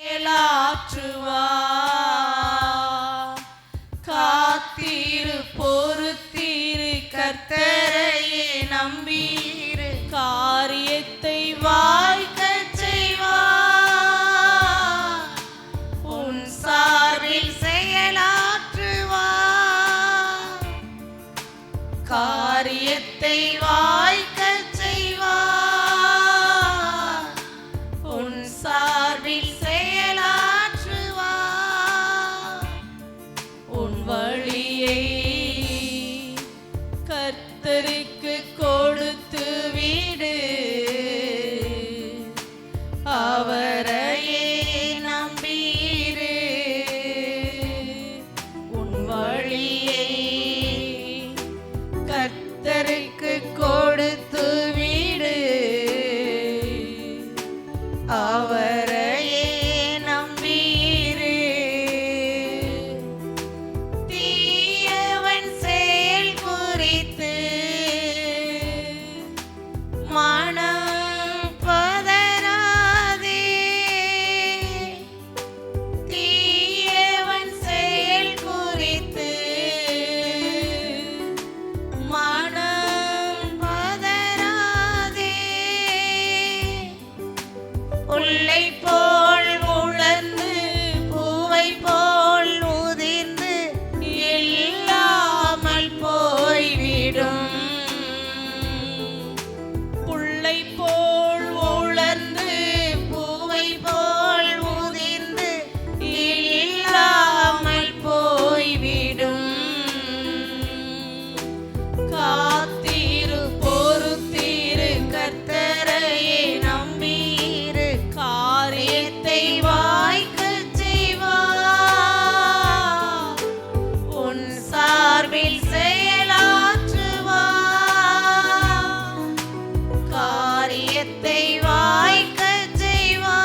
செயலாற்றுவார். காத்தீரு பொறுத்தீரு கர்த்தரையே நம்பீரு காரியத்தை வாய்க்கச் செய்வார். உன் சார்பில் செயலாற்றுவார். காரியத்தை வாய்க்கச் செய்வார். உன் சார்பில் செயலாற்றுவார். உன் வழியை கர்த்தருக்கு கொடுத்து விடு. அவரையே நம்பீரு. உன் வழியை கர்த்தருக்கு கொடுத்து விடு. அவரையே நம்பீரு. தீயவன் செயல் குறித்து மனம் பதறாதே. தீயவன் செயல் குறித்து மனம் பதறாதே. புல்லை போல் உலர்ந்து பூவை போல் உதிர்ந்து இல்லாமல் போய்விடும். புல்லை போல் உலர்ந்து பூவை போல் உதிர்ந்து இல்லாமல் போய்விடும். காத்தீரு பொறுத்தீரு கர்த்தரையே நம்பீரு காரியத்தை வாய்க்கச் செய்வார். உன் சார்பில் செயலாற்றுவார். காரியத்தை வாய்க்கச் செய்வார்.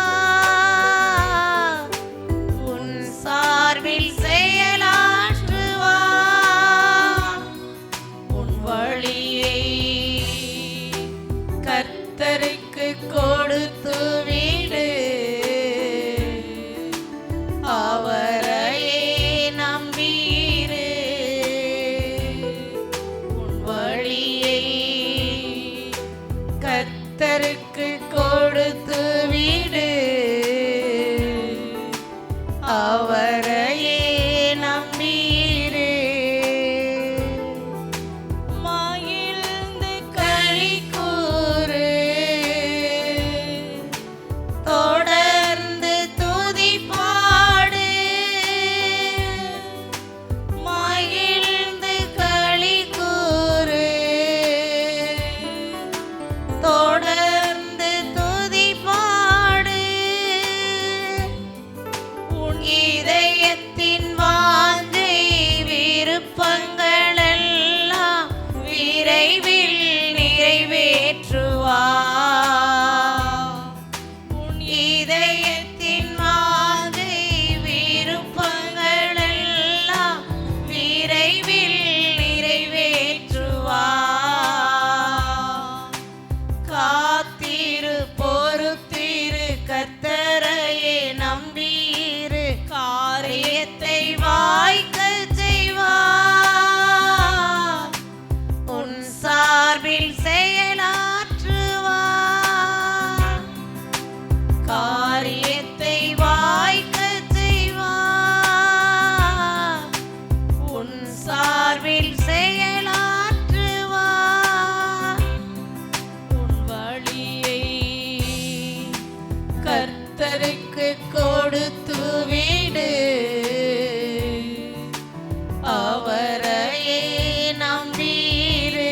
உன் சார்பில் செயலாற்றுவார். உன் வழியை கர்த்தருக்கு கொடுத்து விடு. அவரையே நம்பீரு. உன் வழியை கர்த்தருக்கு கொடுத்து விடு. அவரையே நம்பீரு. மகிழ்ந்து களி கூறு. தொடர்ந்து துதி பாடு. மகிழ்ந்து களி கூறு. தொடர்ந்து துதி பாடு. உன் இதயத்தின் வாஞ்சை விருப்பங்களெல்லாம் விரைவில் நிறைவேற்றுவார். உன் இதயத்தின் வாஞ்சை விருப்பங்களெல்லாம் விரைவில் நிறைவேற்றுவார். காத்தீரு பொறுத்தீரு கர்த்தரையே நம்பீரு காரியத்தை வாய்க்கச் செய்வார். உன் சார்பில் செயலாற்றுவார். காரியத்தை வாய்க்கச் செய்வார். உன் சார்பில் செயலாற்றுவார். உன் வழியை கர்த்தருக்கு கொடுத்து விடு. அவரையே நம்பீரு.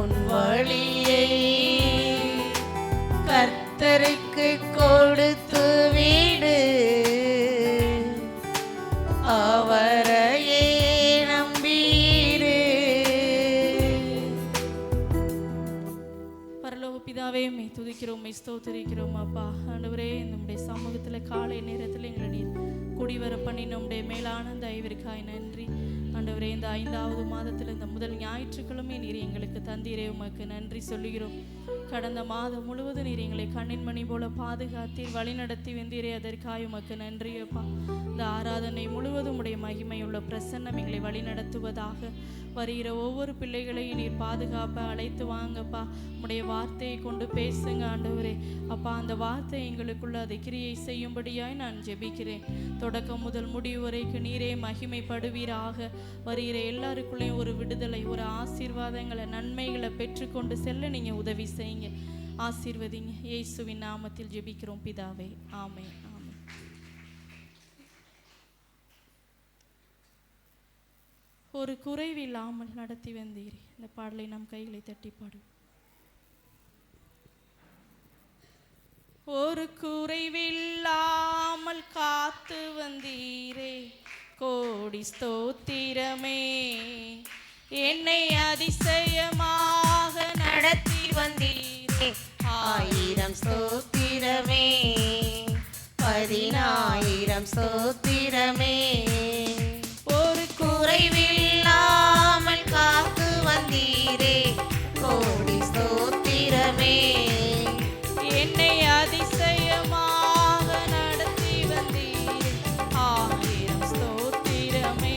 உன் வழியை கர்த்தருக்கு கொடுத்து விடு. அவரையே நம்பீரு. பரலோக பிதாவே, உம்மை துதிக்கிறோம், உம்மை ஸ்தோத்திரிக்கிறோம் அப்பா. ஆண்டவரே, நம்முடைய சமூகத்தில் காலை நேரத்தில் எங்களை நீர் குடிவர பண்ணி நம்முடைய மேலான தயவிற்காய் நன்றி. ஆண்டவரே, இந்த 5வது மாதத்தில் இந்த முதல் ஞாயிற்றுக்கிழமை நீர் எங்களுக்கு தந்தீரே, உமக்கு நன்றி சொல்லுகிறோம். கடந்த மாதம் முழுவதும் நீர் எங்களை கண்ணின் மணி போல பாதுகாத்தீர், வழிநடத்தி வந்தீரே. அதற்காக உமக்கு நன்றியப்பா. இந்த ஆராதனை முழுவதும் உடைய மகிமையுள்ள பிரசன்னம் எங்களை வழிநடத்துவதாக. வருகிற ஒவ்வொரு பிள்ளைகளையும் நீர் பாதுகாப்ப அழைத்து வாங்கப்பா. உடைய வார்த்தையை கொண்டு பேசுங்க ஆண்டவரே. அப்பா, அந்த வார்த்தை எங்களுக்குள்ள அதை கிரியை செய்யும்படியாய் நான் ஜெபிக்கிறேன். தொடக்கம் முதல் முடிவு வரைக்கும் நீரே மகிமைப்படுவீராக. வருகிற எல்லாருக்குள்ளேயும் ஒரு விடுதலை, ஒரு ஆசீர்வாதங்களை, நன்மைகளை பெற்றுக்கொண்டு செல்ல நீங்க உதவி செய்யுங்க. ஆசீர்வதிங்க. இயேசுவின் நாமத்தில் ஜெபிக்கிறோம் பிதாவே, ஆமென். ஒரு குறைவில்லாமல் நடத்தி வந்தீர். இந்த பாடலை நம் கைகளை தட்டி பாடும். ஒரு குறைவில்லாமல் காத்து வந்தீரே, கோடி ஸ்தோத்திரமே. என்னை அதிசயமாக நடத்தி வந்தீரே, 1000 ஸ்தோத்திரமே, 10000 ஸ்தோத்திரமே. ஒரு குறைவில்லாமல் காத்து வந்தீரே, கோடி ஸ்தோத்திரமே. என்னை அதிசயமாக நடத்தி வந்தீரே, 1000 ஸ்தோத்திரமே,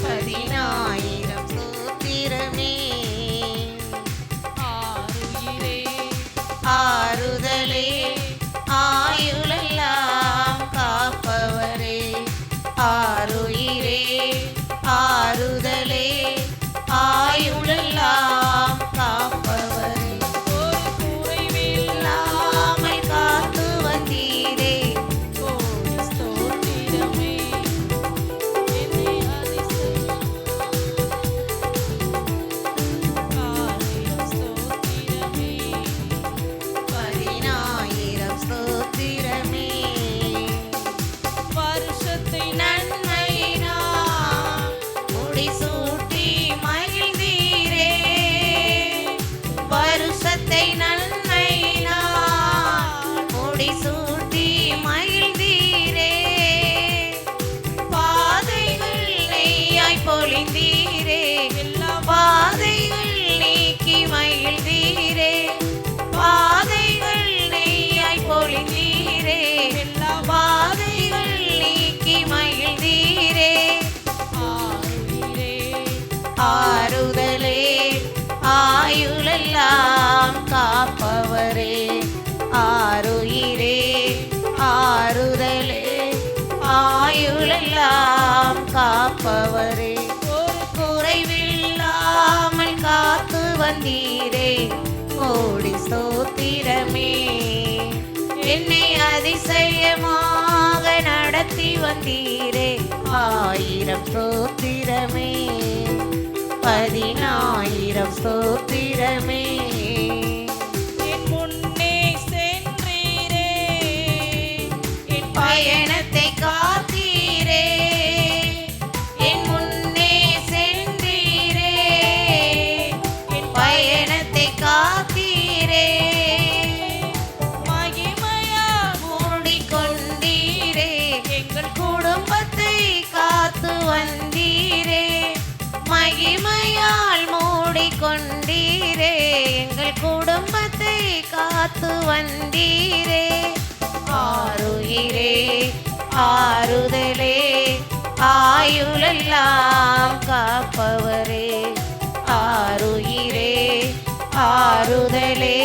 10000 ஸ்தோத்திரமே. ஆருயிரே, ஆறுதலே, ஆயுளெல்லாம் காப்பவரே. ஆருயிரே, ஆறுதலே, ஆயுளெல்லாம் காப்பவரே. ஒரு குறைவில்லாமல் காத்து வந்தீரே, கோடி ஸ்தோத்திரமே. என்னை அதிசயமாக 1000 ஸ்தோத்திரமே, 10000 ஸ்தோத்திரமே. வருஷத்தை நன்மையினால் முடிசூட்டி மகிழ்ந்தீரே. வருஷத்தை நன்மையினால் முடிசூட்டி மகிழ்ந்தீரே. பாதைகள் நெய்யாய் பொழிந்தீரே, எல்லா பாதைகள் நீக்கி மகிழ்ந்தீரே. பாதைகள் நெய்யாய் பொழிந்தீரே, எல்லா பாதைகள் நீக்கி மகிழ்ந்தீரே. ஆருயிரே, ஆறுதலே, ஆயுளெல்லாம் காப்பவரே. ஆருயிரே, ஆறுதலே, ஆயுளெல்லாம் காப்பவரே. ஒரு குறைவில்லாமல் காத்து வந்தீரே, கோடி ஸ்தோத்திரமே. என்னை அதிசயமாக நடத்தி வந்தீரே, 1000 ஸ்தோத்திரமே, 10000 ஸ்தோத்திரமே. என் முன்னே சென்றீரே, என் பயணத்தை காத்தீரே. என் முன்னே சென்றீரே, என் பயணத்தை காத்தீரே. மகிமையாக மூடிக்கொண்டீரே, எங்கள் குடும்பத்தை காத்து வந்தீரே. மகிமையால் மூடிக்கொண்டீரே, எங்கள் குடும்பத்தை காத்து வந்தீரே. ஆருயிரே, ஆறுதலே, ஆயுளெல்லாம் காப்பவரே. ஆருயிரே, ஆறுதலே,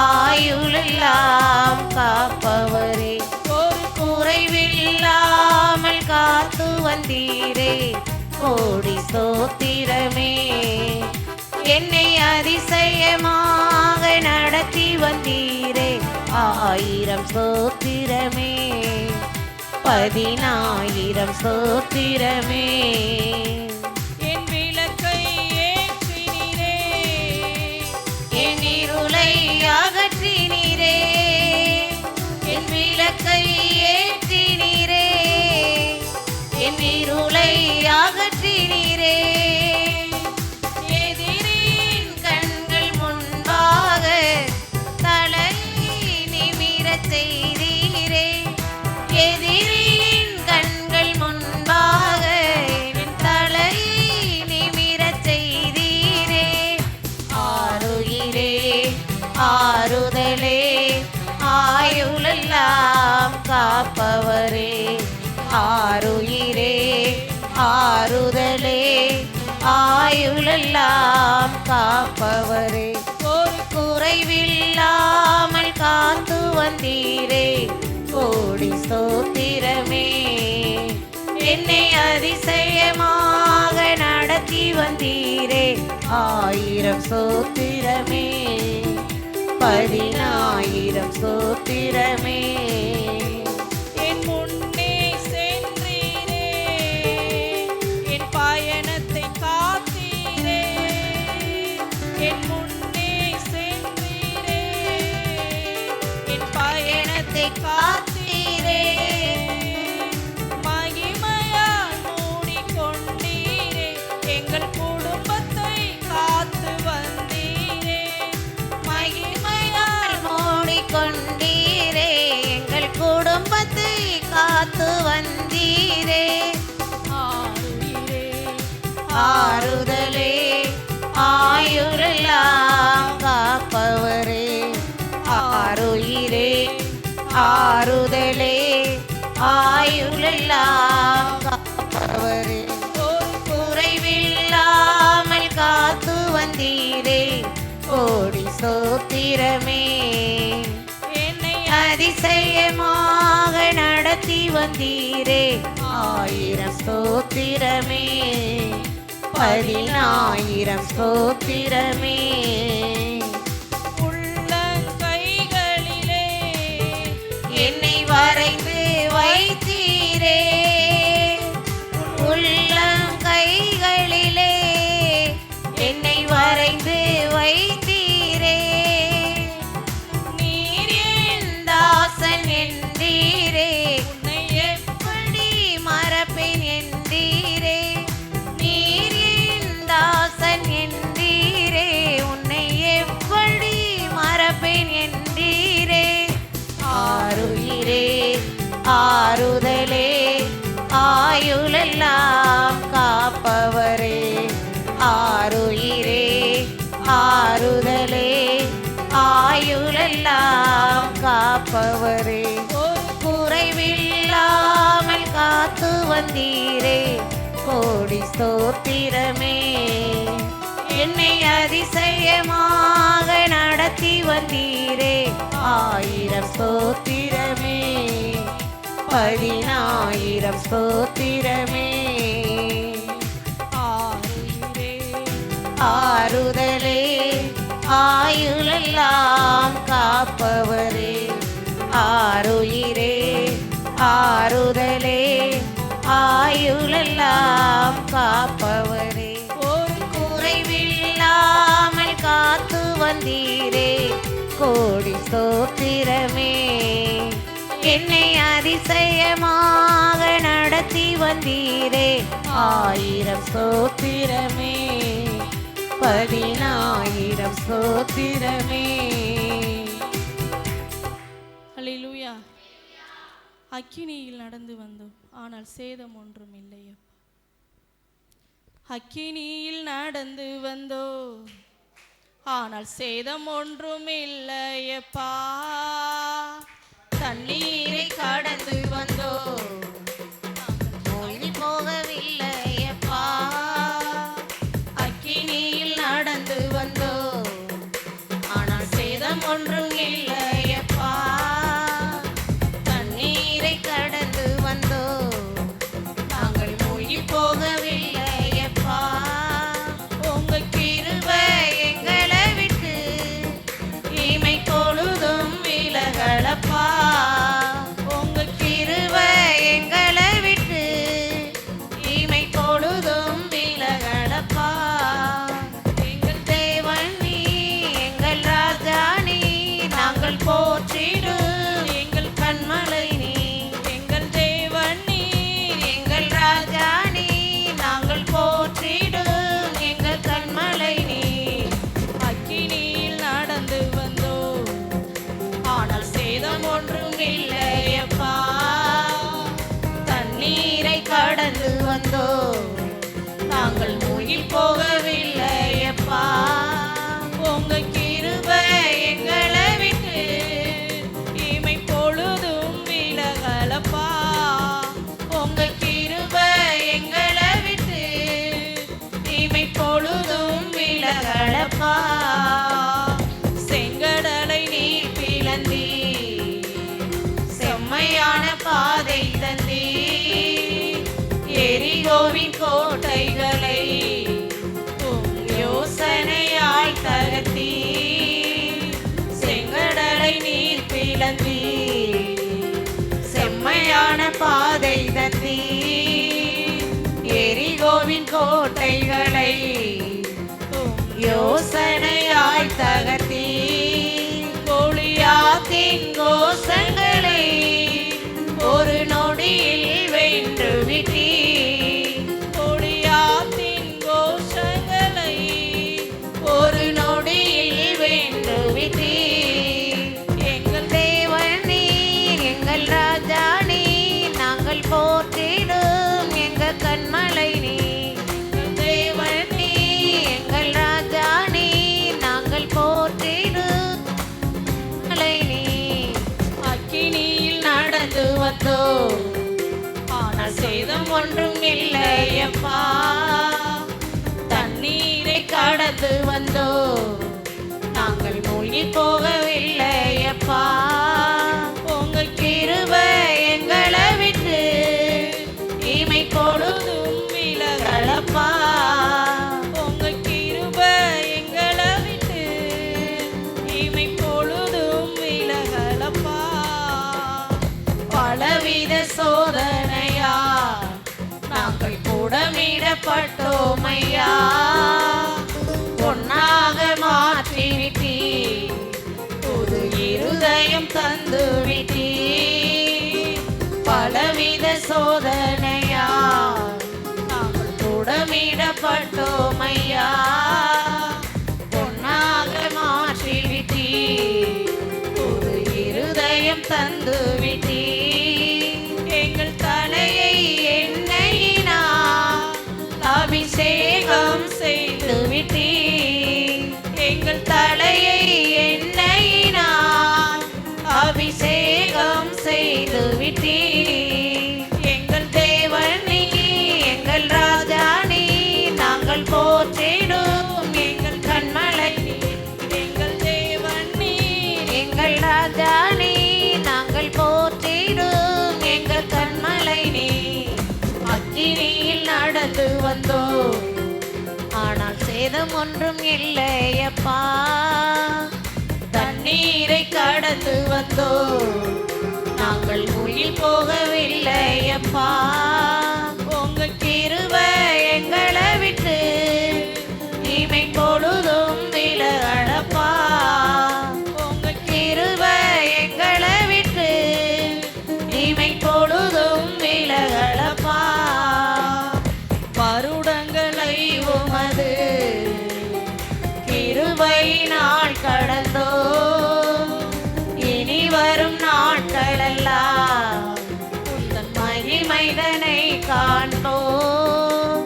ஆயுளெல்லாம் காப்பவரே. ஒரு குறைவில்லாமல் காத்து வந்தீரே, கோடி ஸ்தோத்திரமே. என்னை அதிசயமாக நடத்தி வந்தீரே, 1000 ஸ்தோத்திரமே, 10000 ஸ்தோத்திரமே. என் விளக்கை ஏற்றினீரே, என் இருளை அகற்றினீரே. என் விளக்கை ஏற்றினீரே, என் இருளை அகற்றினீரே. எதிரின் கண்கள் முன்பாக தலையை நிமிரச் செய்தீரே. எதிரின் கண்கள் முன்பாக என் தலை ஆயுளெல்லாம் காப்பவரே, ஆருயிரே ஆறுதலே, ஆயுளெல்லாம் காப்பவரே, ஒரு குறைவில்லாமல் காத்து வந்தீரே, கோடி ஸ்தோத்திரமே. என்னை அதிசயமாக நடத்தி வந்தீரே, 1000 ஸ்தோத்திரமே, 10,000 ஸ்தோத்திரமே. என் முன்னே சென்றீரே, என் பயணத்தை காத்தீரே, என் முன்னே சென்றீரே, என் பயணத்தை காத்தீரே, மகிமையால் மூடிக்கொண்டீரே, எங்கள் குடும்பத்தை காத்து வந்தீரே, மகிமையால் மூடிக்கொண்டீரே, எங்கள் குடும்பத்தை காத்து வந்தீரே, ஆருயிரே ஆறுதலே, ஆயுளெல்லாம் காப்பவரே, ஆருயிரே ஆறுதலே, ஆயுளெல்லாம் காப்பவரே, ஒரு குறைவில்லாமல் காத்து வந்தீரே, கோடி ஸ்தோத்திரமே. என்னை அதிசயமாக நடத்தி வந்தீரே, 1000 ஸ்தோத்திரமே, 10,000 ஸ்தோத்திரமே. உள்ளங்கைகளிலே என்னை வரைந்து வைத்தீரே, உள்ளங்கைகளிலே என்னை வரைந்து வைத்தீரே, நீர் என் தாசன் என்றீரே, உன்னை எப்படி மறப்பேன் என்றீரே, நீர் என் தாசன் என்றீரே, உன்னை எப்படி மறப்பேன் என்றீரே, ஆருயிரே ஆறுதலே, ஆயுளெல்லாம் காப்பவரே, ஆருயிரே ஆறுதலே, ஆயுளெல்லாம் காப்பவரே, ஒரு குறைவில்லாமல் காத்து வந்தீரே, கோடி ஸ்தோத்திரமே. என்னை அதிசயமாக நடத்தி வந்தீரே, 1000 ஸ்தோத்திரமே, 10,000 ஸ்தோத்திரமே. ஆருயிரே ஆறுதலே, ஆயுளெல்லாம் காப்பவரே, ஆருயிரே ஆறுதலே, ஆயுளெல்லாம் காப்பவரே, ஒரு குறைவில்லாமல் காத்து வந்தீரே, கோடி ஸ்தோத்திரமே. என்னை அதிசயமாக நடத்தி வந்தீரே, 1000 ஸ்தோத்திரமே, 10,000 ஸ்தோத்திரமே. ஹல்லேலூயா. அக்கினியில் நடந்து வந்தோம், ஆனால் சேதம் ஒன்றும் இல்லையே. அக்கினியில் நடந்து வந்தோ, ஆனால் சேதம் ஒன்றும் இல்லையப்பா. தண்ணீரை கடந்து வந்தோ, மூழ்கி போகவில்லையப்பா. அக்கினியில் நடந்து வந்தோ, ஆனால் சேதம் ஒன்றும் இல்லையப்பா. தண்ணீரை கடந்து வந்தோ, நாங்கள் மூழ்கி போகவில்லையப்பா. உங்க கிருபை எங்களை விட்டு இமை பொழுதும் விலகலப்பா. உங்க கிருபை எங்களை விட்டு இமை பொழுதும் விலகலப்பா. எங்கள் தேவன் நீ, எங்கள் ராஜா நீ, நாங்கள் போற்றிடும் எங்கள் கண்மலை நீ. எங்கள் தேவன் நீ, எங்கள் ராஜா நீ, நாங்கள் போற்றிடும் எங்கள் கண்மலை நீ. அக்கினியில் நடந்து வந்தோ, ஆனால் சேதம் ஒன்றும் இல்லையப்பா. தண்ணீரை கடந்து வந்தோ, நாங்கள் மூழ்கி போகவில்லையப்பா. உங்க கிருபை எங்களை விட்டு இமை பொழுதும் பிளந்தீ, செம்மையான பாதை தந்தீ, எரிகோவின் கோட்டைகளை உம் யோசனையாய் தகர்த்தீ, செங்கடலை நீர் பிளந்தீ, செம்மையான பாதை தந்தீ, எரிகோவின் கோட்டைகளை யோசனையாய் தகர்த்தீ, கோலியாத்தின் கோஷங்களை ஒரு நொடியில் வென்று விட்டீ, கோலியாத்தின் கோஷங்களை ஒரு நொடியில் வென்று விட்டீ. எங்கள் தேவன் நீர், எங்கள் ராஜா நீர், நாங்கள் போற்றிடும் எங்கள் கண்மலை நீர். எங்கள் தேவன் நீர், எங்கள் ராஜா நீர், நாங்கள் போற்றிடும் மலை நீர். அக்கினியில் நடந்து வந்தோம், ஆனால் சேதம் ஒன்றும் இல்லையப்பா. தண்ணீரை கடந்து வந்தோம், நாங்கள் மூழ்கி போகவில்லையப்பா. உங்க கிருபை எங்களை விட்டு இமை பொழுதும் விலகலப்பா. உங்க கிருபை எங்களை விட்டு இமை பொழுதும் விலகலப்பா. பலவித சோதனையா நாங்கள் கூடமிடப்பட்டோமையா, பொன்னாக மாற்றிவிட்டீ, புது இருதயம் தந்து விட்டீ. பலவித சோதனையா நாங்கள் கூடமிடப்பட்டோமையா, பொன்னாக மாற்றிவிட்டீ, புது இருதயம் தந்து விட்டீ. எங்கள் தலையை எண்ணெயினால் அபிஷேகம் செய்து விட்டீ, எங்கள் தலையை எண்ணெயினால் அபிஷேகம் செய்து விட்டீ. எங்கள் தேவன் நீர், எங்கள் ராஜா நீர், நாங்கள் போற்றிடும் எங்கள் கண்மலை நீர். எங்கள் தேவன் நீர், எங்கள் ராஜா நீர், நாங்கள் போற்றிடும் எங்கள் கண்மலை நீர். அக்கினியில் நடந்து வந்தோம், ஆனால் சேதம் ஒன்றும் இல்லையப்பா. தண்ணீரை கடந்து வந்தோம், நாங்கள் மூழ்கி போகவில்லையப்பா. உங்க கிருபை எங்களை விட்டு இமை பொழுதும் விலகலப்பா. உங்க கிருபை எங்களை விட்டு இமை பொழுதும் விலகலப்பா. வருடங்களை உமது கிருபையினால் கடந்தோ, இனி வரும் நாட்களெல்லாம் உந்தன் மகிமைதனை காண்போம்.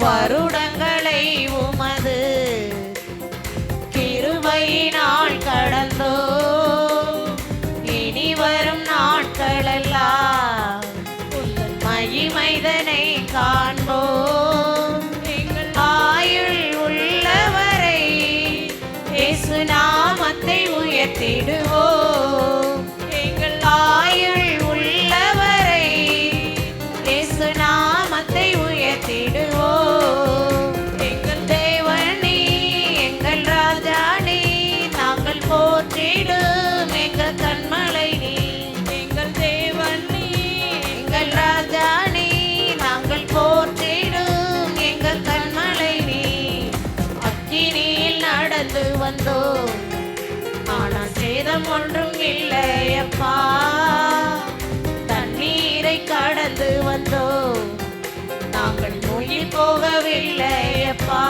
வருடங்களை உமது கிருபையினால் கடந்தோ, இனி வரும் நாட்களெல்லாம் உந்தன் மகிமைதனை காண்போம். எங்கள் ஆயுள் உள்ளவரை இயேசு நாமத்தை உயர்த்திடுவோம். எங்கள் ஆயுள் உள்ளவரை இயேசு நாமத்தை உயர்த்திடுவோம். எங்கள் தேவன் நீர், எங்கள் ராஜா நீர், நாங்கள் போற்றிடும் எங்கள் கண்மலை நீர். எங்கள் தேவன் நீர், எங்கள் ராஜா நீர், நாங்கள் போற்றிடும் எங்கள் கண்மலை நீர். அக்கினியில் நடந்து வந்தோம், ஆனால் சேதம் ஒன்றும் இல்லையப்பா. தண்ணீரை கடந்து வந்தோம், நாங்கள் மூழ்கி போகவில்லையப்பா.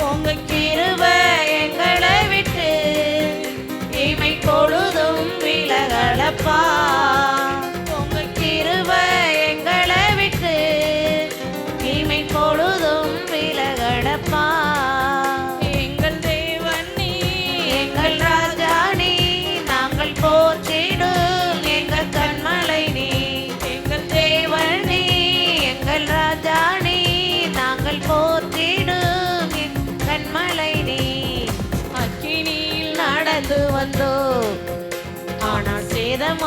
உங்க கிருபை எங்களை விட்டு இமை பொழுதும் விலகலப்பா. உங்க கிருபை எங்களை விட்டு இமை பொழுதும் விலகலப்பா. எங்கள் தேவன் நீர், எங்கள் ராஜா நீர்,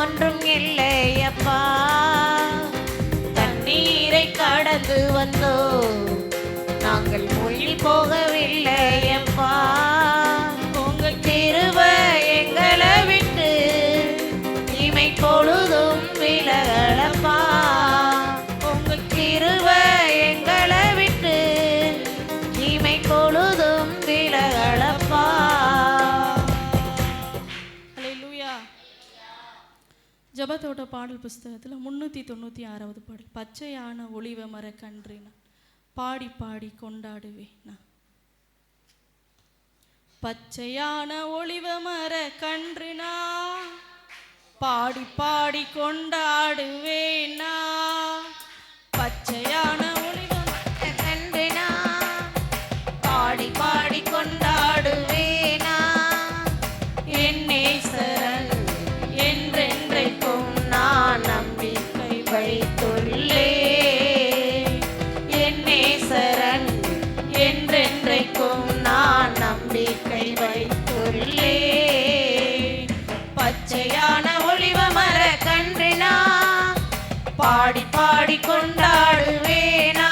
ஒன்றும் இல்லை அப்பா. தண்ணீரை கடந்து வந்தோம், நாங்கள் மூழ்கி போகவில்லை அப்பா. உங்க கிருபை எங்களை விட்டு இமை பொழுதும் விலகலப்பா. உங்க கிருபை எங்களை விட்டு இமை பொழுதும் விலகலப்பா. அல்லேலூயா. ஜெபத்தோட்ட பாடல் புஸ்தகத்தில் 396வது பாடல். பச்சையான ஒளிவ மர கன்றினா பாடி பாடி கொண்டாடுவேன் நான். பச்சையான ஒளிவ மர கன்றினா பாடி பாடி கொண்டாடுவேன் நான். பச்சையான ஒளிவ மர கன்றினா பாடி பாடி கொண்டாடுவேனா. என் நேசரன் என்றென்றைக்கும் நான் நம்பிக்கை வைத்துள்ளேன். என் நேசரன் என்றென்றைக்கும் நான் நம்பிக்கை வைத்துள்ளேன். பச்சையான ஒளிவ மர கன்றினா பாடி பாடி கொண்டாடுவேனா.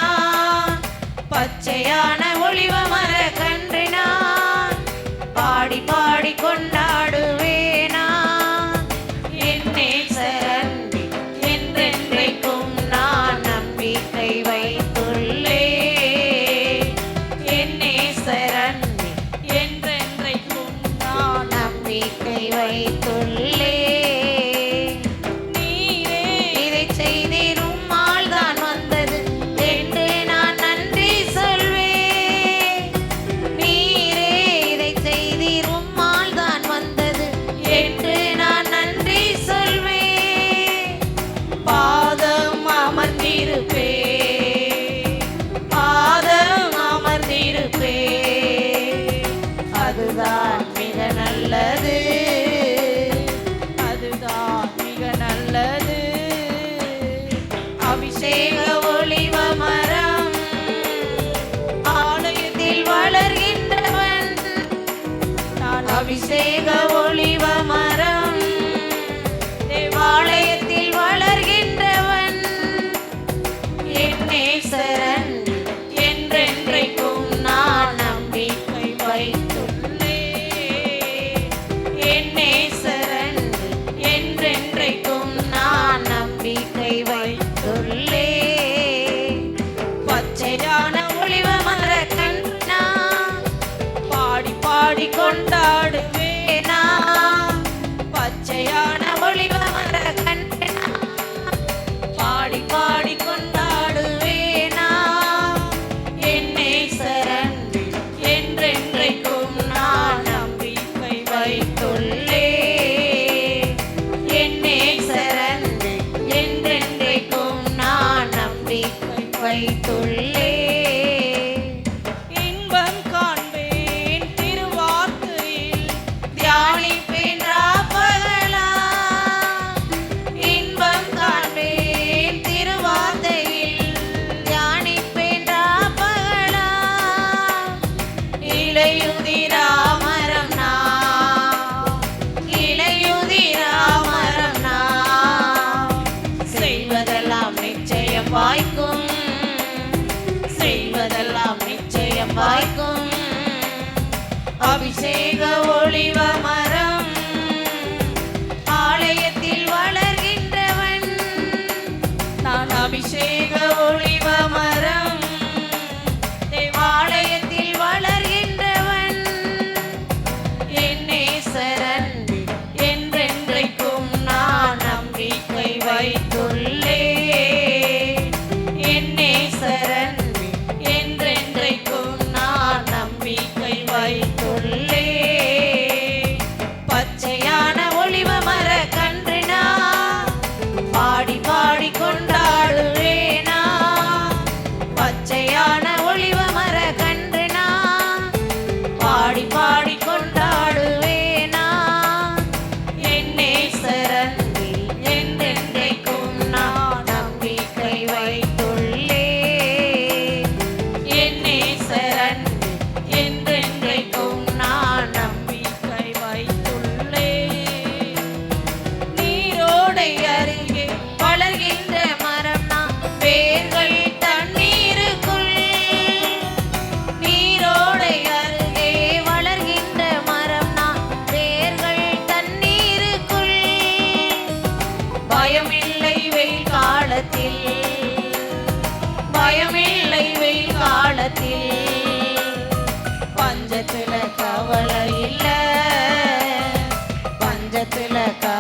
பச்சையான ஒளிவ மர கன்றினா பாடி பாடி கொண்டாடுவேனா. என் நேசரன் என்றென்றைக்கும் நான் நம்பிக்கை வைத்துள்ளேன். என் நேசரன் என்றென்றைக்கும் நான் நம்பிக்கை வைத்துள்ளேன். நீரே இதை செய்தீர் உம்மால் தான் வந்தது என்று நான் நன்றி சொல்வேன். நீரே இதை செய்தீர் உம்மால் தான் வந்தது என்று நான் நன்றி சொல்வேன். பாதம் அமர்ந்திருப்பேன், பாதம் அமர்ந்திருப்பேன். அதுதான் மிக நல்லது, அதுதான் மிக நல்லது. அபிஷேக ஒளிவ மரம் ஆலயத்தில் வளர்கின்றவன் நான். அபிஷேக ஒளிவ மரம் தேவாலயத்தில் வளர்கின்றவன். என் நேசரன் என்றென்றைக்கும் நான் நம்பிக்கை வைத்துள்ளேன். என் நேசரன் என்றென்றைக்கும் நான் நம்பிக்கை வைத்துள்ளேன். பச்சையான ஒளிவ மர கன்றினா பாடி பாடி கொண்டாடுவேனா.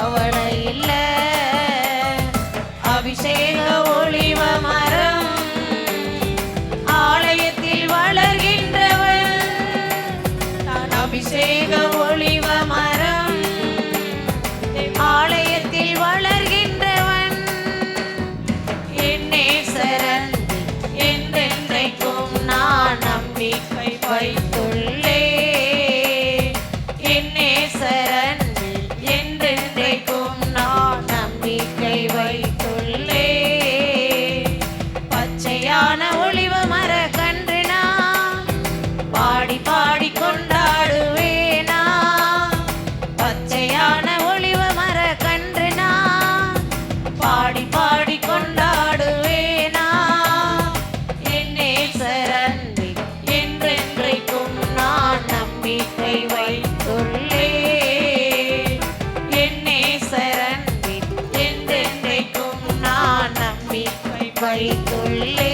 கவலை இல்ல. அபிஷேக ஒளிவ மரம் ஆலயத்தில் வளர்கின்றவன். நான் அபிஷேக ஒளிவ மரம் ஆலயத்தில் வளர்கின்றவன். என் நேசரன் என்றென்றைக்கும் நான் நம்பிக்கை வைத்துள்ளே. என் நேசரன் என்றென்றைக்கும் நான் நம்பிக்கை வைத்துள்ளே. பச்சையான ஒளிவ மர கன்று நான் பாடி பாடி கொண்டாடுவேனா. பச்சையான ஒளிவ மர கன்று நான் பாடி பாடி கொண்டாடுவேனா. என் நேசரன் என்றென்றைக்கும் நான் நம்பிக்கை வைத்துள்ளே. என் நேசரன் என்றென்றைக்கும் நான் நம்பிக்கை வைத்துள்ளே.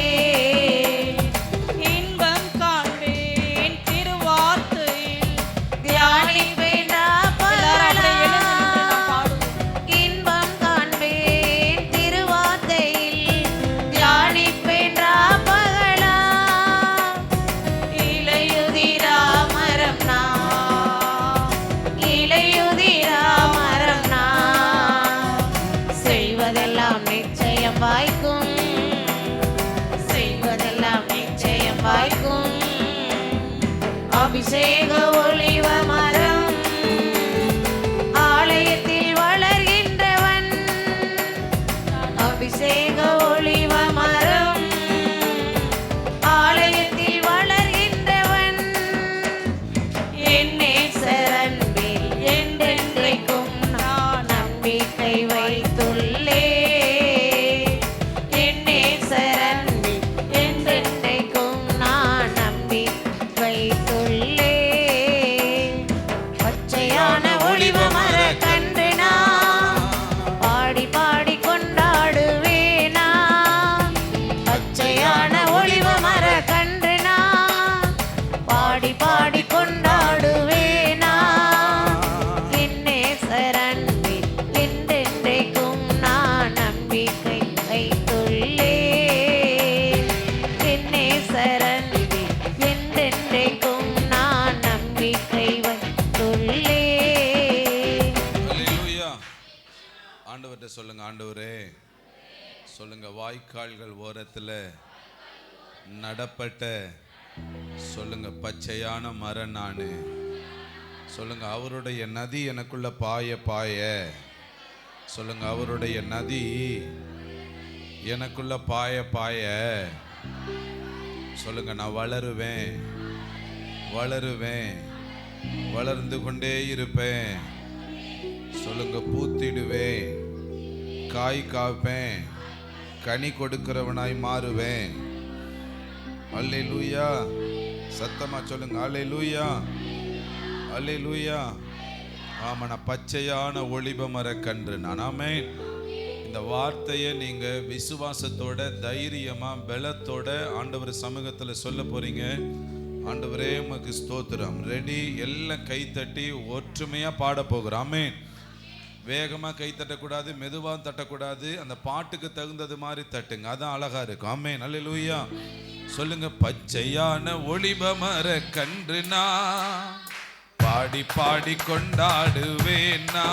இன்பம் காண்பேன் திருவார்த்தையில். தியானிப்பேன் ராப்பகலா. இன்பம் காண்பேன் திருவார்த்தையில். தியானிப்பேன் ராப்பகலா. இலையுதிரா மரம் நான், இலையுதிரா மரம் நான். செய்வதெல்லாம் நிச்சயம் வாய்க்கும், செய்வதெல்லாம் நிச்சயம் வாய்க்கும். அபிஷேக ஒளிவ மரம் ஆலயத்தில் வளர்கின்றவன். அபிஷேக ஒளிவ மரம் ஆலயத்தில் வளர்கின்றவன். என் நேசரன் என்றென்றைக்கும் நான் நம்பிக்கை வைத்துள்ளே. என் நேசரன் என்றென்றைக்கும் நான் நம்பிக்கை வைத்துள்ளே. பச்சையான ஒளிவ மர கன்று நான் பாடி பாடி கொண்டாடுவேனா. பச்சையான ஒளிவ மர கன்று நான் பாடி பாடி கொண்டாடுவேனா. என் நேசரன் என்றென்றைக்கும் நான் நம்பிக்கை வைத்துள்ளே. என் நேசரன் என்றென்றைக்கும் நான் நம்பிக்கை வைத்துள்ளே. அல்லேலூயா. ஆண்டவர்கிட்ட சொல்லுங்க, ஆண்டவரே சொல்லுங்க, வாய்க்கால்கள் ஓரத்தில் நடப்பட்ட சொல்லுங்க பச்சையான மரம் நானு. சொல்லுங்க, அவருடைய நதி எனக்குள்ள பாய பாய. சொல்லுங்க, அவருடைய நதி எனக்குள்ள பாய பாய. சொல்லுங்க, நான் வளருவேன், வளருவேன், வளர்ந்து கொண்டே இருப்பேன். சொல்லுங்க, பூத்திடுவேன், காய் காப்பேன், கனி கொடுக்கிறவனாய் மாறுவேன். அல்லேலூயா. சத்தமா சொல்லுங்க, அல்லேலூயா, அல்லேலூயா. ஆமா, நான் பச்சையான ஒளிவ மரக்கன்று நான். ஆமென். இந்த வார்த்தையை நீங்க விசுவாசத்தோட தைரியமா பலத்தோட ஆண்டவர் சமூகத்தில் சொல்ல போறீங்க. ஆண்டவரே உமக்கு ஸ்தோத்திரம். ரெடி? எல்லாம் கைத்தட்டி ஒற்றுமையா பாட போகிறோம். ஆமென். வேகமா கை தட்டக்கூடாது, மெதுவா தட்டக்கூடாது. அந்த பாட்டுக்கு தகுந்தது மாதிரி தட்டுங்க, அதான் அழகா இருக்கும். ஆமென். அல்லேலூயா. சொல்லுங்க, பச்சையான ஒளிவ மரக்கன்று நான் பாடி பாடி கொண்டாடுவேனா.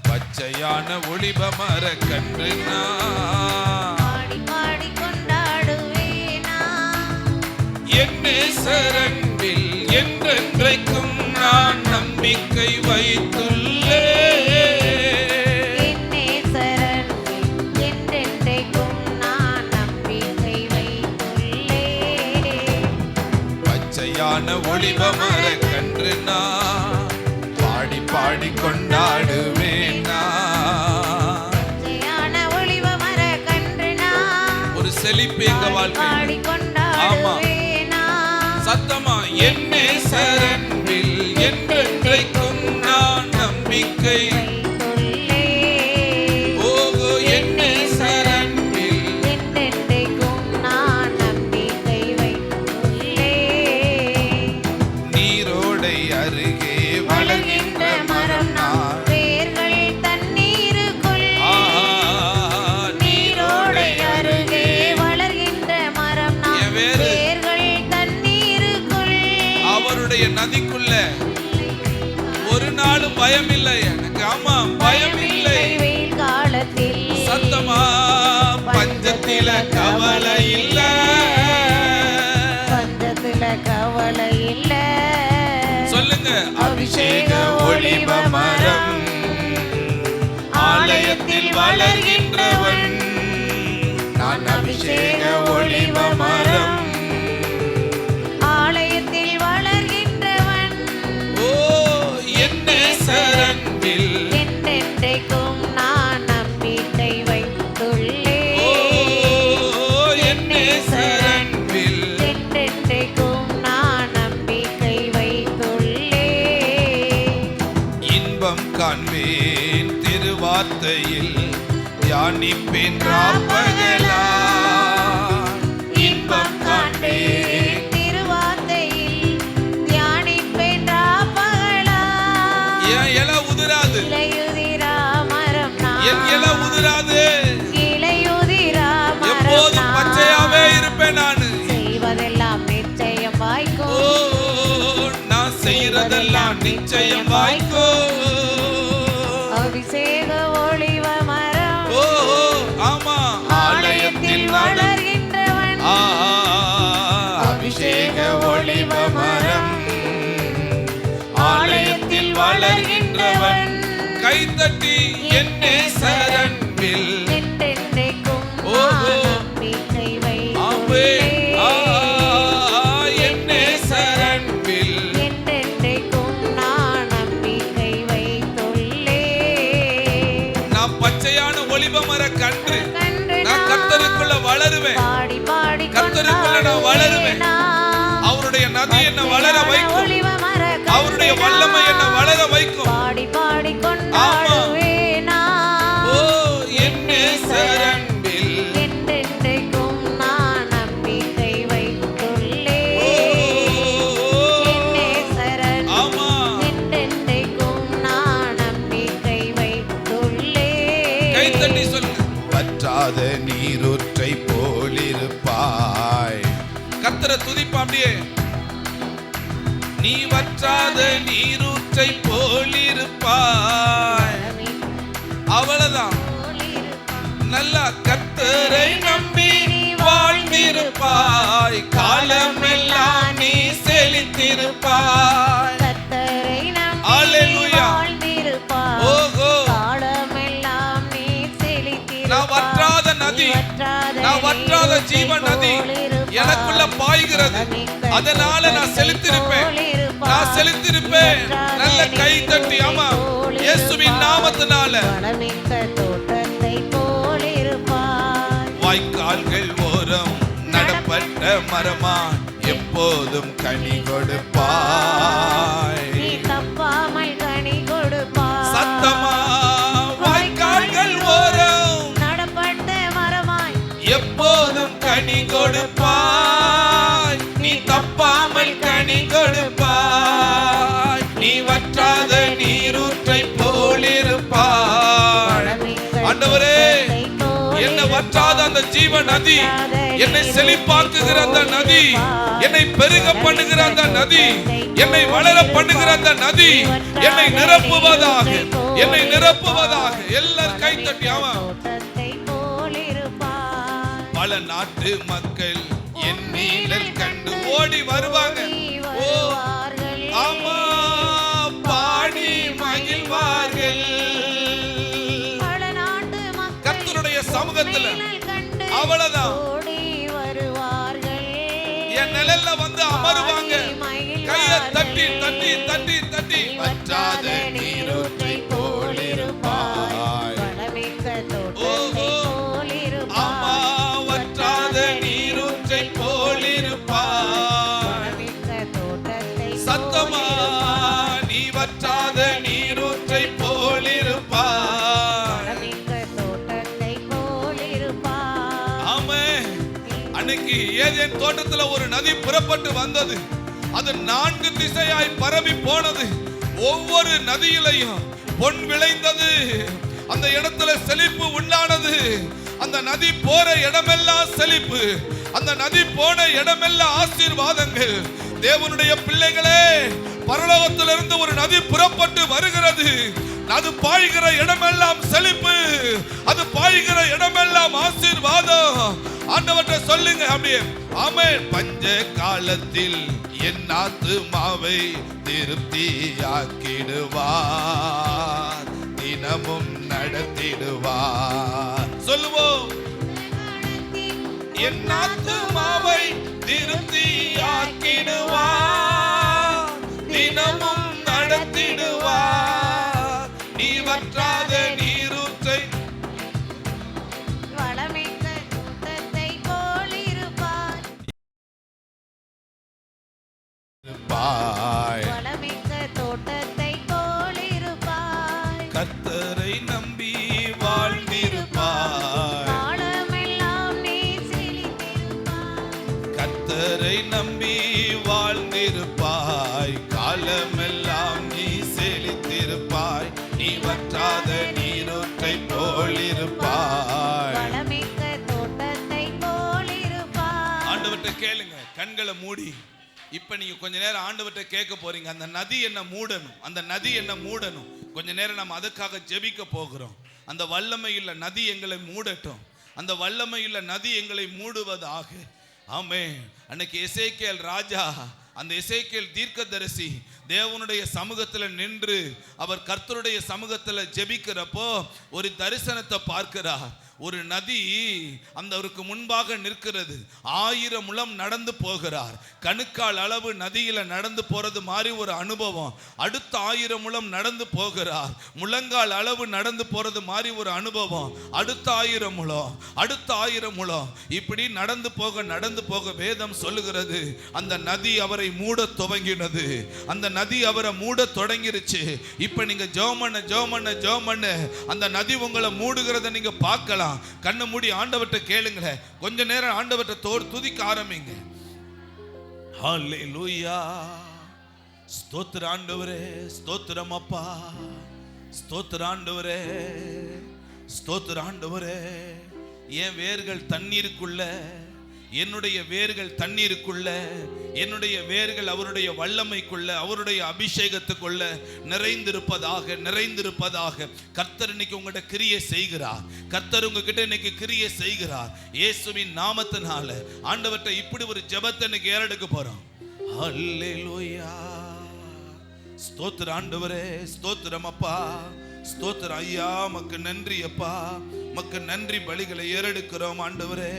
பச்சையான ஒளிவ மரக்கன்று நான் பாடி பாடி கொண்டாடுவேனா. என் நேசரன்பில் என்றென்றைக்கும் நான் நம்பிக்கை வைத்துள்ளே. என் நேசரன் என்றென்றைக்கும் நான் நம்பிக்கை வைத்துள்ளே. பச்சையான ஒளிவ மரக்கன்று நான் பாடி பாடி கொண்டாடுவேனா. பச்சையான ஒளிவ மரக்கன்று நான் ஒரு செழிப்பு எங்க வாழ்க்கை. பாடி கொண்டாடுவேனா. சத்தமா, என் நேசரன்பில் என்றென்றைக்கும் நான் நம்பிக்கை. வைத்துள்ளே. ஓகோ, என் நேசரன்பில் என்றென்றைக்கும் நான் நம்பிக்கை வைத்துள்ளே. நீரோடை அருகே வளர்கின்ற மரம் நான். வேர்கள் பயம் இல்லை எனக்கு, ஆமா பயம் இல்லை. வெயில் காலத்தில் சத்தமா பஞ்சத்தில கவலை இல்ல, பஞ்சத்துல கவலை இல்ல. சொல்லுங்க. அபிஷேக ஒளிவ மரம் ஆலயத்தில் வளர்கின்றவன், நான் அபிஷேக ஒளிவ மரம் ஆலயத்தில் வளர்கின்றவன். ஓ என் நேசரன்பில் என்றென்றைக்கும் நான் நம்பிக்கை வைத்துள்ளேன். ஓ என் நேசரன்பில் என்றென்றைக்கும் நான் நம்பிக்கை வைத்துள்ளேன். இன்பம் காண்பேன் திருவார்த்தையில் தியானிப்பேன் ராப்பகலா. இன்பம் காண்பேன் திருவார்த்தையில் தியானிப்பேன் ராப்பகலா. என் இலை உதிராது, இலையுதிரா மரம் நான். என் இலை உதிராது, இலையுதிரா மரம் எப்போதும் நான். பச்சையாவே இருப்பேன் நானு. செய்வதெல்லாம் நிச்சயம் ஓ வாய்க்கும். நான் செய்யறதெல்லாம் நிச்சயம் வாய்க்கும். அபிஷேக ஒளிவ மரம் ஓ ஆமா ஆலயத்தில் வளர்கின்றவன். அபிஷேக ஒளிவ மரம் ஆலயத்தில் வளர்கின்றவன், கைத்தட்டி என் நேசரன்பில் என்றென்றைக்கும் ஓஹோ. நான் நம்பிக்கை ஆவே வைத்துள்ளேன். என் நேசரன்பில் என்றென்றைக்கும் நான் நம்பிக்கை வைத்துள்ளேன். நான் பச்சையான ஒளிவ மர கன்று, கன்று நான் கர்த்தருக்குள்ள வளருவேன், பாடி பாடி கர்த்தருக்குள்ள நான் வளருவேன். அவருடைய நதி என்ன வளர வைக்கும், ஒளிவ மர அவருடைய வல்லமை என்ன வளர வைக்கும். பாடி பாடி கொண்டாடுவேனா. ஓ என் நேசரன்பில் என்றென்றைக்கும் நான் நம்பிக்கை வைத்துள்ளேன். ஓ என் நேசரன் ஆமா என்றென்றைக்கும் நான் நம்பிக்கை வைத்துள்ளேன். கைத்தட்டி சொல்லுங்க. வற்றாத நீரூற்றை போலிருப்பாய், கர்த்தரை துதிப்பா அப்படியே. நீ வற்றாத நீரூற்றை போலிருப்பாய், அவ்வளவுதான். நல்லா கர்த்தரை நம்பி வாழ்ந்திருப்பாய், காலமெல்லாம் நீ செழித்திருப்பாய். கர்த்தரை நம்பி அல்லேலூயா. வாழ்ந்திருப்பாய். ஓஹோ காலமெல்லாம் நீ செழித்திருப்பாய். நான் வற்றாத நதி, நான் வற்றாத ஜீவ நதி எனக்குள்ள பாய்கிறது, அதனால நான் செழித்திருப்பேன், நான் செழித்திருப்பேன். நல்ல கை தட்டி ஆமா இயேசுவின் நாமத்தினால. வளமிக்க தோட்டத்தை போலிருப்பாய். வாய்க்கால்கள் ஓரம் நடப்பட்ட மரமா எப்போதும் கனி கொடுப்பாய். நீ தப்பாமல் கனி கொடுப்பாய். சத்தமா வாய்க்கால்கள் ஓரம் நடப்பட்ட மரமாய் எப்போதும் கனி கொடுப்பாய், நீ தப்பாமல் கனி கொடுப்பாய். நீ வற்றாத நீரூற்றை போலிருப்பாய். வளமிக்க ஆண்டவரே தோட்டத்தை போலிருப்பாய். என்னை வற்றாத அந்த ஜீவ நதி, என்னை செழிப்பாக்குகிற அந்த நதி, என்னை பெருக பண்ணுகிற அந்த நதி, என்னை வளர பண்ணுகிற அந்த நதி என்னை நிரப்புவதாக, என்னை நிரப்புவதாக. எல்லாரும் கை தட்டி ஆமா. தோட்டத்தை போலிருப்பாய். பல நாட்டு மக்கள் என் நீழல் கண்டு ஓடி வருவாங்க. ஓ ஆமா பாடி மகிழ்வார்கள். பல நாட்டு மக்கள் கர்த்தருடைய சமூகத்துல நிழல் கண்டு அவ்வளவுதான் ஓடி வருவார்கள். என் நிழல்ல வந்து அமருவாங்க. கையை தட்டி தட்டி தட்டி தட்டி. வற்றாத நீரூற்றை போலிருப்பாய். வளமிக்க ஓஹோ. தோட்டத்தை ஆமா போலிருப்பாய். வற்றாத நீரூற்றை போலிருப்பாய். வளமிக்க தோட்டத்தை சத்தமா நீ வற்றாத நீரூற்றை போலிருப்பாய். வளமிக்க தோட்டத்தை போலிருப்பாய். ஆமே அன்னைக்கு ஏதேன் தோட்டத்துல ஒரு நதி புறப்பட்டு வந்தது. அது 4 திசையாய் பரவி போனது. ஒவ்வொரு நதியிலையும் பொன் விளைந்தது. அந்த இடத்துல செழிப்பு உண்டானது. அந்த நதி போற இடமெல்லாம் செழிப்பு. அந்த நதி போன இடமெல்லாம் ஆசீர்வாதங்கள். தேவனுடைய பிள்ளைகளே, பரலோகத்திலிருந்து ஒரு நதி புறப்பட்டு வருகிறது. அது பாய்கிற இடமெல்லாம் செழிப்பு, அது பாய்கிற இடமெல்லாம் ஆசீர்வாதம். ஆண்டவர்ட்ட சொல்லுங்க அப்படியே, ஆமென். பஞ்ச காலத்தில் என் ஆத்துமாவை திருப்தியாக்கிடுவார், தினமும் நடத்திடுவார். சொல்லுவோம், என் ஆத்துமாவை திருப்தியாக்கிடுவார், தினமும் நடத்திடுவார். நீ வற்றாத நீரூற்றை வளமிக்க தோட்டத்தை போலிருப்பாய். வளமிக்க தோட்டத்தை போலிருப்பாய். கர்த்தரை நம்பி வாழ்ந்திருப்பாய், காலமெல்லாம் நீ செழித்திருப்பாய். கர்த்தரை நம்பி வாழ்ந்திருப்பாய், காலமெல்லாம் நீ செழித்திருப்பாய். நீ வற்றாத நீரூற்றை போலிருப்பாய். வளமிக்க தோட்டத்தை போலிருப்பாய். ஆண்டவர்ட்ட கேளுங்க, கண்களை மூடி. இப்ப நீங்க கொஞ்ச நேரம் ஆண்டவர்ட்ட கேட்க போறீங்க, அந்த நதி என்ன மூடணும், அந்த நதி என்ன மூடணும். கொஞ்ச நேரம் நம்ம அதுக்காக ஜெபிக்க போகிறோம். அந்த வல்லமையுள்ள நதி எங்களை மூடட்டும், அந்த வல்லமையுள்ள நதி எங்களை மூடுவதாக. ஆமென். அன்னைக்கு எசேக்கியேல் ராஜா, அந்த எசேக்கியேல் தீர்க்கதரிசி தேவனுடைய சமூகத்துல நின்று அவர் கர்த்தருடைய சமூகத்துல ஜெபிக்கிறப்போ ஒரு தரிசனத்தை பார்க்கிறார். ஒரு நதி அவருக்கு முன்பாக நிற்கிறது. 1000 முழம் நடந்து போகிறார். கணுக்கால் அளவு நதியில நடந்து போறது மாதிரி ஒரு அனுபவம். அடுத்த 1000 முழம் நடந்து போகிறார். முழங்கால் அளவு நடந்து போறது மாதிரி ஒரு அனுபவம். அடுத்த 1000 முழம், அடுத்த 1000 முழம், இப்படி நடந்து போக வேதம் சொல்லுகிறது. அந்த நதி அவரை மூட துவங்கினது. அந்த நதி அவரை மூட தொடங்கிருச்சு. இப்ப நீங்க ஜெபம் பண்ண அந்த நதி உங்களை மூடுகிறத நீங்க பார்க்கலாம். கண்ணை மூடி ஆண்டவர்ட்ட கேளுங்க. கொஞ்ச நேரம் ஆண்டவர்ட்ட துதிக்க ஆரம்பிங்க. ஹல்லேலூயா. ஸ்தோத்திர ஆண்டவரே, ஸ்தோத்திரம் அப்பா, ஸ்தோத்திர ஆண்டவரே, ஸ்தோத்திர ஆண்டவரே. என் வேர்கள் தண்ணீருக்குள்ள, என்னுடைய வேர்கள் தண்ணீருக்குள்ள, என்னுடைய வேர்கள் அவருடைய வல்லமைக்குள்ள, அவருடைய அபிஷேகத்துக்குள்ள நிறைந்திருப்பதாக. கர்த்தர் இன்னைக்கு உங்ககிட்ட கிரியை செய்கிறார். கர்த்தர் உங்ககிட்ட இன்னைக்கு கிரியை செய்கிறார். இயேசுவின் நாமத்தினால ஆண்டவர்ட்ட இப்படி ஒரு ஜெபத்தை இன்னைக்கு ஏறெடுக்க போறோம். ஹல்லேலூயா. ஸ்தோத்திர ஆண்டவரே, ஸ்தோத்திரம் அப்பா, ஸ்தோத்திர ஐயா. மக்கு நன்றி அப்பா, மக்கு நன்றி. பலிகளை ஏறெடுக்கிறோம் ஆண்டவரே.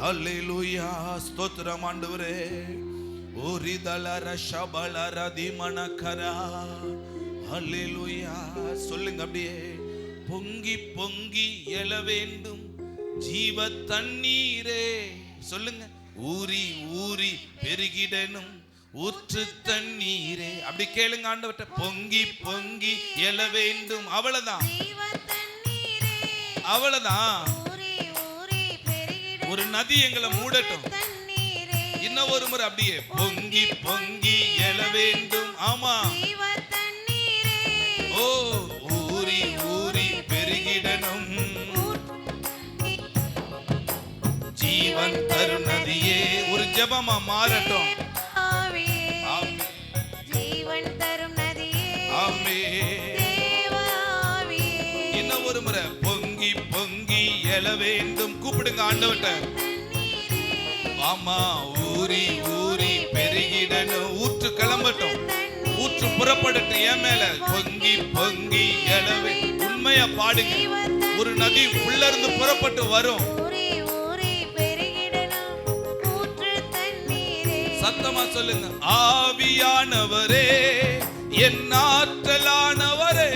ஹல்லேலூயா. ஸ்தோத்திரம் ஆண்டவரே. ஓரிதலர ஷபலர திமனகரா. ஹல்லேலூயா. சொல்லுங்க அப்படியே, பொங்கி பொங்கி எழ வேண்டும் ஜீவ தண்ணீரே. சொல்லுங்க, ஊறி ஊறி பெருகிடணும் ஊற்று தண்ணீரே. அப்படி கேளுங்க ஆண்டவர்ட்ட, பொங்கி பொங்கி எழ வேண்டும். அவ்வளவுதான், அவ்வளவுதான். ஒரு நதி எங்களை மூடட்டும். இன்னும் ஒரு முறை அப்படியே, பொங்கி பொங்கி எழ வேண்டும். ஆமா, ஓ, ஊறி ஊறி பெருகிடணும் ஜீவன் தரும் நதியே. ஒரு ஜெபமா மாறட்டும். ஜீவன் தரும் நதியே. இன்னும் ஒரு முறை, பொங்கி பொங்கி எழ வேண்டும். கூப்பிடுங்க ஆண்டவர்ட்ட. ஆமா, ஊறி ஊறி பெருகிடணும். ஊற்று கிளம்பட்டும், ஊற்று புறப்படட்டும் என் மேல. பொங்கி பொங்கி எழ வேண்டும். உண்மையா பாடுங்க. ஒரு நதி உள்ள இருந்து புறப்பட்டு வரும். சத்தமா சொல்லுங்க, ஆவியானவரே, என் ஆற்றலானவரே,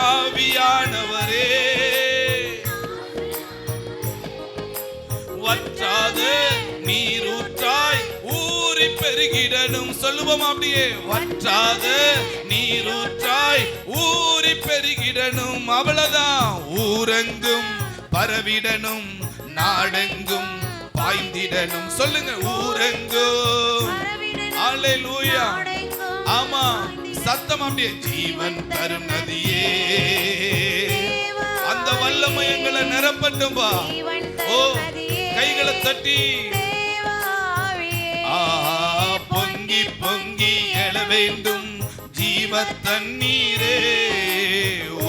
ஆவியானவரே, வற்றாத நீரூற்றாய் ஊறி பெருகிடணும். சொல்லுவோம் அப்படியே, வற்றாத நீரூற்றாய் ஊறி பெருகிடணும். அவ்வளவுதான். ஊரெங்கும் பரவிடணும், நாடெங்கும் பாய்ந்திடணும். சொல்லுங்க, ஊரெங்கும். அல்லேலூயா. ஆமா, சத்தம் அப்படியே, ஜீவன் தரும் நதியே. அந்த வல்லமை எங்களை நிரப்பட்டும் பா. ஓ, கைகளை தட்டி பொங்கி பொங்கி எழ வேண்டும் ஜீவ தண்ணீரே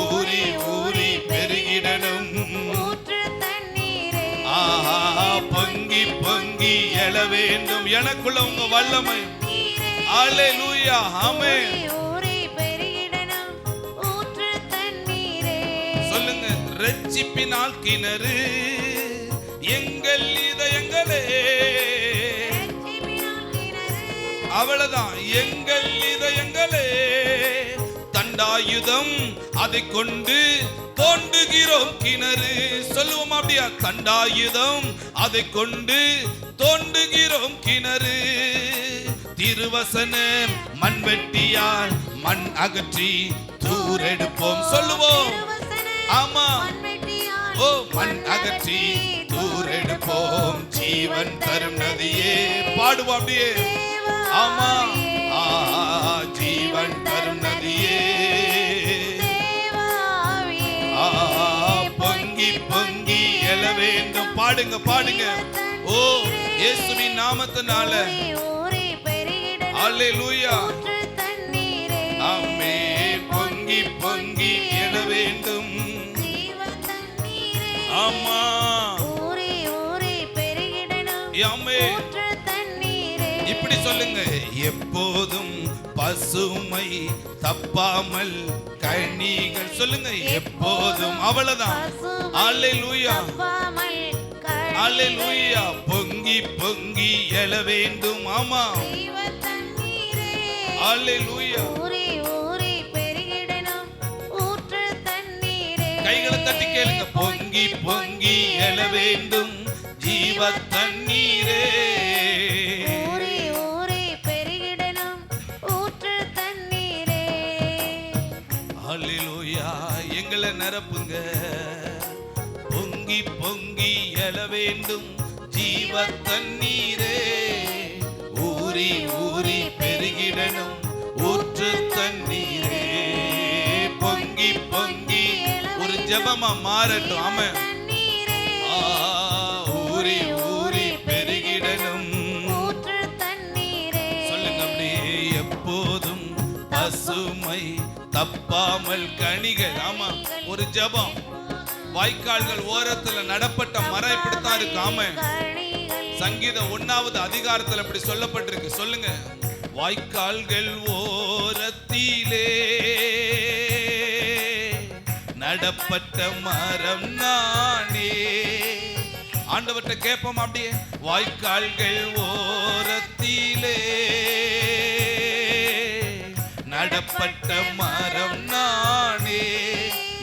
ஊறி ஊறி பெருகிடணும் ஊற்று தண்ணீரே ஆஹா பொங்கி பொங்கி எழ வேண்டும் எனக்குள்ள உங்க வல்லமை அல்லேலூயா ஆமென் ஊறி பெருகிடணும் ஊற்று தண்ணீரே சொல்லுங்க ரட்சிப்பினால் கிணறு எங்கள் இதயங்களே அவ்வளவுதான் எங்கள் இதயங்களே தண்டாயுதம் அதை கொண்டு தோண்டுகிறோம் கிணறு சொல்லுவோம் அப்படியா தண்டாயுதம் அதை கொண்டு தோண்டுகிறோம் கிணறு திருவசன மண்வெட்டியால் மண் அகற்றி தூரெடுப்போம் சொல்லுவோம் ஆமா ஓ மண் அகற்றி தூரெடுப்போம் ஜீவன் தரும் நதியே பாடுவோம் அப்படியே ஆமா ஜீவன் தரும் நதியே பொங்கி பொங்கி எழ வேண்டும் பாடுங்க பாடுங்க ஓ இயேசுவின் நாமத்தினால அல்லேலூயா ஆமென் பொங்கி பொங்கி எழ வேண்டும் ஆமா ஆமென் இப்படி சொல்லுங்க எப்போதும் பசுமை தப்பாமல் கனிகள் சொல்லுங்க எப்போதும் அவ்வளவுதான் அல்லேலூயா அல்லேலூயா பொங்கி பொங்கி எழ வேண்டும் ஆமா அல்லேலூயா கைகளை தட்டி கேளுங்க பொங்கி பொங்கி எழ வேண்டும் ஜீவ தண்ணீரே அல்லேலூயா எங்களை நிரப்புங்க பொங்கி பொங்கி எழ வேண்டும் ஜீவ தண்ணீரே ஊறி ஊறி பெருகிடணும் ஊற்று தண்ணீரே பொங்கி பொங்கி ஒரு ஜெபமா மாறட்டும் ஆமென் ஊறி ஊறி பெருகிடணும் சொல்லுங்க அப்படியே எப்போதும் பசுமை தப்பாமல் கனிகள் ஆமா ஒரு ஜெபம் வாய்க்கால்கள் ஓரத்துல நடப்பட்ட மரம் இப்படித்தான் இருக்கு ஆமென் சங்கீதம் 1வது அதிகாரத்துல இப்படி சொல்லப்பட்டிருக்கு சொல்லுங்க வாய்க்கால்கள் ஓரத்திலே நடப்பட்ட மரம் நானே ஆண்டவர்ட்ட கேட்போம் அப்படியே வாய்க்கால்கள் ஓரத்திலே நடப்பட்ட மரம் நானே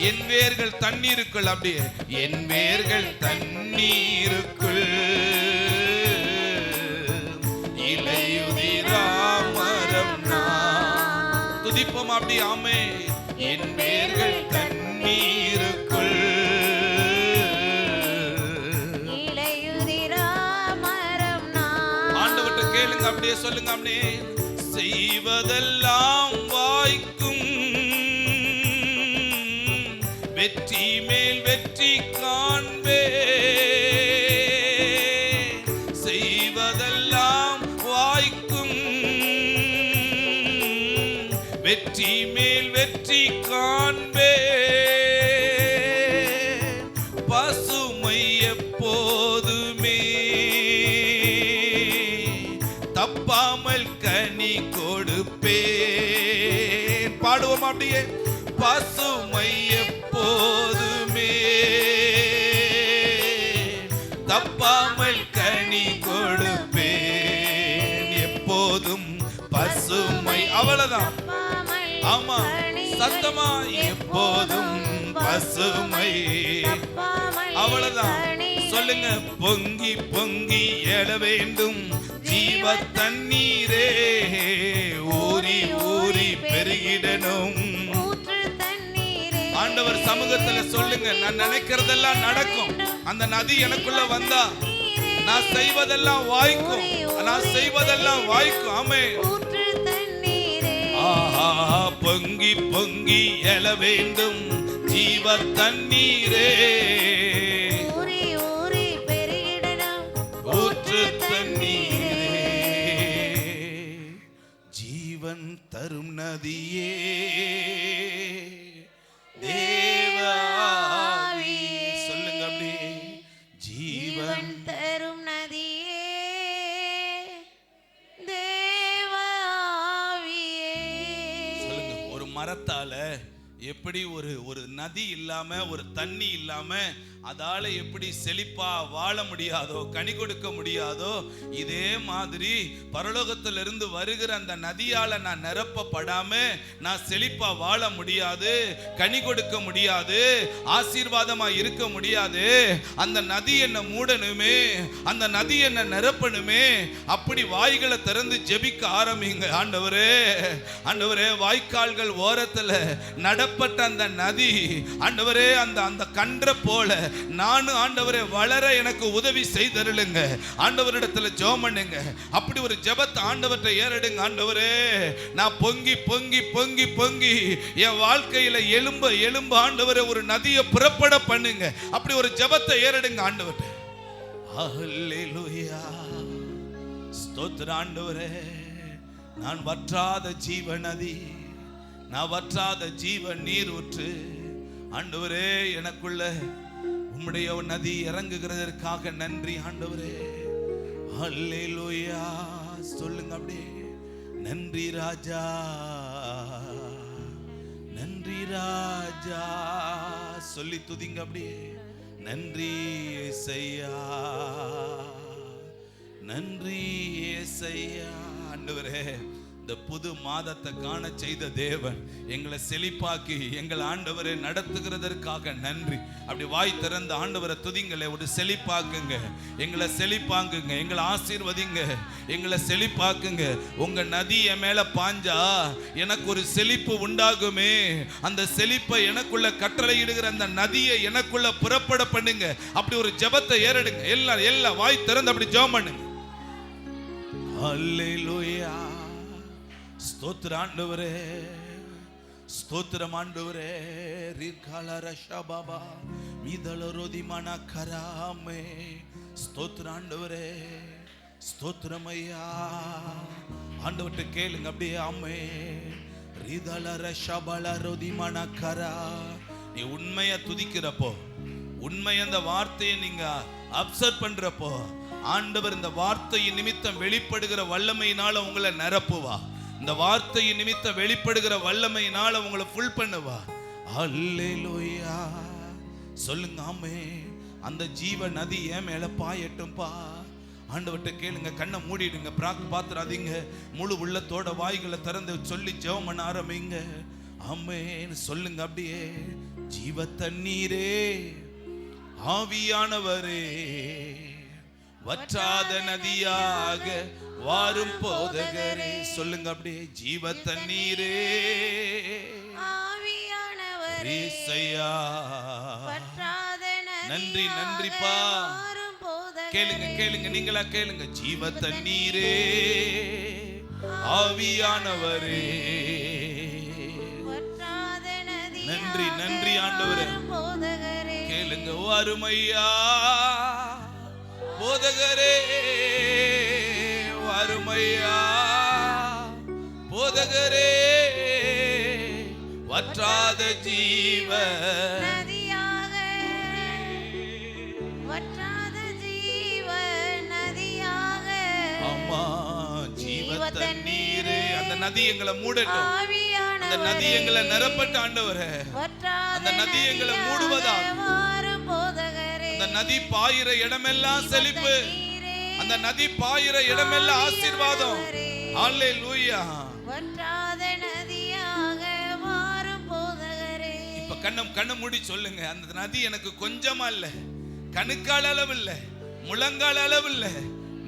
என் வேர்கள் தண்ணீருக்குள் அப்படியே என் வேர்கள் தண்ணீருக்குள் இலையுதிரா மரம் நான் துதிப்போம் அப்படி ஆமே என் வேர்கள் தண்ணீருக்குள் ஆண்டவர்ட்ட கேளுங்க அப்படியே சொல்லுங்க அப்படியே செய்வதெல்லாம் வாய்க்கும் வெற்றி மேல் வெற்றி காண்பே செய்வதெல்லாம் வாய்க்கும் வெற்றி மேல் வெற்றி காண்பே பசுமை எப்போதுமே தப்பாமல் கனி கொடுப்பேன் பாடுவோம் அப்படியே பசுமை எப்போதுமே தப்பாமல் கனி கொடுப்பேன் எப்போதும் பசுமை அவ்வளவுதான் ஆமா சத்தமா எப்போதும் பசுமை அவ்வளவுதான் சொல்லுங்க பொங்கி பொங்கி எழ வேண்டும் ஜீவ தண்ணீரே ஊறி ஊறி பெருகிடணும் ஆண்டவர் சமூகத்துல சொல்லுங்க நான் நினைக்கிறதெல்லாம் நடக்கும் அந்த நதி எனக்குள்ள வந்தா நான் செய்வதெல்லாம் வாய்க்கும் நான் செய்வதெல்லாம் வாய்க்கும் ஆமென் ஆஹா பொங்கி பொங்கி எழ வேண்டும் ஜீவ தண்ணீரே ஊற்று தண்ணீரே ஜீவன் தரும் நதியே தேவ ஆவியே. சொல்லுங்க அப்படியே, ஜீவன் தரும் நதியே தேவ ஆவியே. சொல்லுங்க, ஒரு மரத்தால எப்படி ஒரு நதி இல்லாம, ஒரு தண்ணி இல்லாம அதால எப்படி செழிப்பா வாழ முடியாதோ, கனி கொடுக்க முடியாதோ, இதே மாதிரி பரலோகத்திலிருந்து வருகிற அந்த நதியால நான் நிரப்பப்படாம நான் செழிப்பா வாழ முடியாது, கனி கொடுக்க முடியாது, ஆசீர்வாதமா இருக்க முடியாது. அந்த நதி என்ன மூடணுமே, அந்த நதி என்ன நிரப்பணுமே. அப்படி வாய்களை திறந்து ஜெபிக்க ஆரம்பிங்க. ஆண்டவரே, ஆண்டவரே, வாய்க்கால்கள் ஓரத்துல நடப்பட்ட அந்த நதி, ஆண்டவரே, அந்த கன்ற போல நானும் ஆண்டவரே வளர எனக்கு உதவி செய்தருளுங்க. ஆண்டவரிடத்துல ஜெபம் பண்ணுங்க. அப்படி ஒரு ஜெபத்தை ஆண்டவர்கிட்ட ஏறடுங்க. ஆண்டவரே, நான் பொங்கி பொங்கி பொங்கி பொங்கி என் வாழ்க்கையில எலும்ப எலும்ப ஆண்டவரே ஒரு நதியை புறப்பட பண்ணுங்க. அப்படி ஒரு ஜெபத்தை ஏறடுங்க ஆண்டவர்கிட்ட. ஹல்லேலூயா, ஸ்தோத்திரம் ஆண்டவரே. நான் வற்றாத ஜீவ நதி, நான் வற்றாத ஜீவ நீர் ஊற்று. ஆண்டவரே, எனக்குள்ள உம்முடைய நதி இறங்குகிறதற்காக நன்றி ஆண்டவரே. ஹல்லேலூயா. சொல்லுங்க அப்படியே, நன்றி ராஜா, நன்றி ராஜா. சொல்லி துதிங்க அப்படியே, நன்றி ஏசையா, நன்றி ஏசையா. ஆண்டவரே, இந்த புது மாதத்தை காண செய்த தேவன் எங்களை செழிப்பாக்கி எங்கள் ஆண்டவரை நடத்துகிறதற்காக நன்றி. அப்படி வாய் திறந்த ஆண்டவரை துதிங்களே. ஒரு செழிப்பாக்குங்க, எங்களை செழிப்பாக்குங்க, எங்களை ஆசீர்வதிங்க, எங்களை செழிப்பாக்குங்க. உங்க நதி என் மேல பாஞ்சா எனக்கு ஒரு செழிப்பு உண்டாகுமே. அந்த செழிப்பை எனக்குள்ள கட்டளையிடுகிற அந்த நதியை எனக்குள்ள புறப்பட பண்ணுங்க. அப்படி ஒரு ஜெபத்தை ஏறடுங்க. எல்லாம் வாய் திறந்து அப்படி ஜெபம் பண்ணுங்க. அல்லேலூயா. ஸ்தோத்திரம் ஆண்டவரே, ஸ்தோத்திரம் ஆண்டவரே. ரிகால ரஷபாபா மிதலரோதி மனகராமே. ஸ்தோத்திரம் ஆண்டவரே, ஸ்தோத்திரம் ஐயா. ஆண்டவர்கிட்ட கேளுங்க அப்படியே. ஆமே ரிதல ரஷபலரோதி மனகரா. நீ உண்மையா துதிக்கிறப்போ, உண்மை அந்த வார்த்தையை நீங்க அப்சர்வ் பண்றப்போ, ஆண்டவர் இந்த வார்த்தையின் நிமித்தம் வெளிப்படுகிற வல்லமையினால உங்களை நிரப்புவா. இந்த வார்த்தையின் நிமித்தம் வெளிப்படுகிற வல்லமையினால உங்களை ஃபுல் பண்ணுவா. அல்லேலூயா. சொல்லுங்க ஆமே. அந்த ஜீவ நதி ஏன் மேல பாயட்டும்பா. ஆண்டவர்கிட்ட கேளுங்க. கண்ணை மூடிடுங்க, பாத்துறாதீங்க. முழு உள்ளத்தோட வாய்களை திறந்து சொல்லி ஜெபம் பண்ண ஆரம்பிங்க. ஆமென் சொல்லுங்க அப்படியே. ஜீவ தண்ணீரே, ஆவியானவரே, வற்றாத நதியாக வாரும் போதகரே. சொல்லுங்க அப்படியே. ஜீவ தண்ணீரே, ஆவியானவரே, ஏசையா. வற்றாத நதியாக நன்றி நன்றிப்பா. வாரும் போதகரே. கேளுங்க கேளுங்க, நீங்களா கேளுங்க. ஜீவ தண்ணீரே, ஆவியானவரே, வற்றாத நதியாக நன்றி நன்றி ஆண்டவரே. வாரும் போதகரே. கேளுங்க. வருமையா போதகரே, வருமையா போதகரே, வற்றாத ஜீவ நதியாக, வற்றாத ஜீவ நதியாக. அம்மா ஜீவ தண்ணீரே. அந்த நதி எங்களை மூடட்டும். அந்த நதி எங்களை நிரப்பட்ட ஆண்டவரே. அந்த நதி எங்களை மூடுவதா. அந்த நதி பாயிற இடமெல்லாம் செழிப்பு, அந்த நதி பாயிற இடமெல்லாம் ஆசீர்வாதம். அல்லேலூயா. வற்றாத நதியாக வாரும் போதகரே. இப்ப கண்ணை மூடி சொல்லுங்க. அந்த நதி எனக்கு கொஞ்சமா இல்ல, கணுக்கால் அளவு இல்ல, முழங்கால் அளவு இல்ல,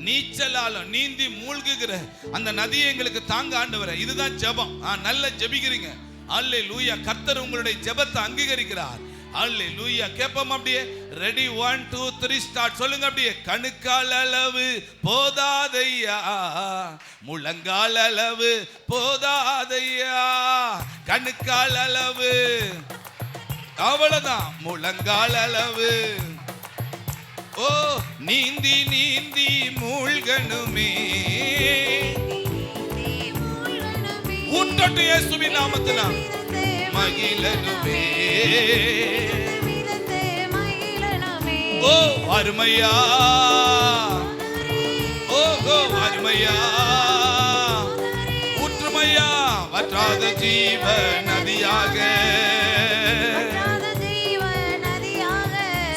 நீச்சலாலும் நீந்தி மூழ்குகிற அந்த நதியை எங்களுக்கு தாங்க ஆண்டவரே. இதுதான் ஜெபம். நல்ல ஜெபிக்கிறீங்க. அல்லேலூயா. கர்த்தர் உங்களுடைய ஜெபத்தை அங்கீகரிக்கிறார். அல்லேலூயா. கேப்போம் அப்படியே. Ready 1 2 3 start. சொல்லுங்க அப்படியே. கணுக்கால் அளவு போதாதையா, முழங்கால் அளவு போதாதையா, கணுக்கால் அளவு அவ்வளவுதான், முழங்கால் அளவு. ஓ நீந்தி நீந்தி மூழ்கணுமே, ஊற்றட்டும் இயேசுவின் நாமத்தினால். மகிழனுமே ஓ அருமையா, ஓஹோ அருமையா, ஊற்றுமையா வற்றாத ஜீவ நதியாக.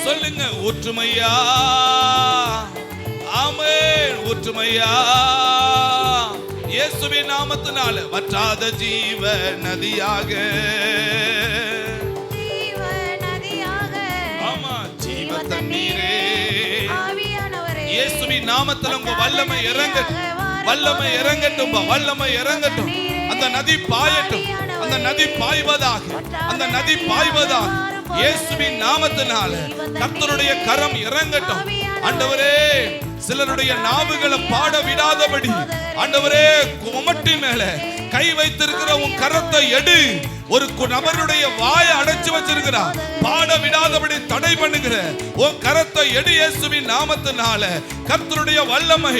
சொல்லுங்க ஊற்றுமையா, ஆமென் ஊற்றுமையா, இயேசுவின் நாமத்தினால வற்றாத ஜீவ நதியாக. ஆமா ஜீவ தண்ணீரே, இயேசுவின் நாமத்தில் உங்க வல்லமை இறங்கட்டும், வல்லமை இறங்கட்டும், வல்லமை இறங்கட்டும். அந்த நதி பாயட்டும், அந்த நதி பாய்வதாக, அந்த நதி பாய்வதாக. இயேசுவின் நாமத்தினால கர்த்தருடைய கரம் இறங்கட்டும். ஆண்டவரே சிலருடைய நாவுகளை பாட விடாதபடி ஆண்டவரே உமட்டி மேல கை வைத்திருக்கிற உன் கரத்தை எடு. ஒரு நபருடைய வாயை அடைச்சு வச்சிருக்கிறா, பாட விடாதபடி தடை பண்ணுகிற உன் கரத்தை எடு இயேசுவின் நாமத்தினால. கர்த்தருடைய வல்லமை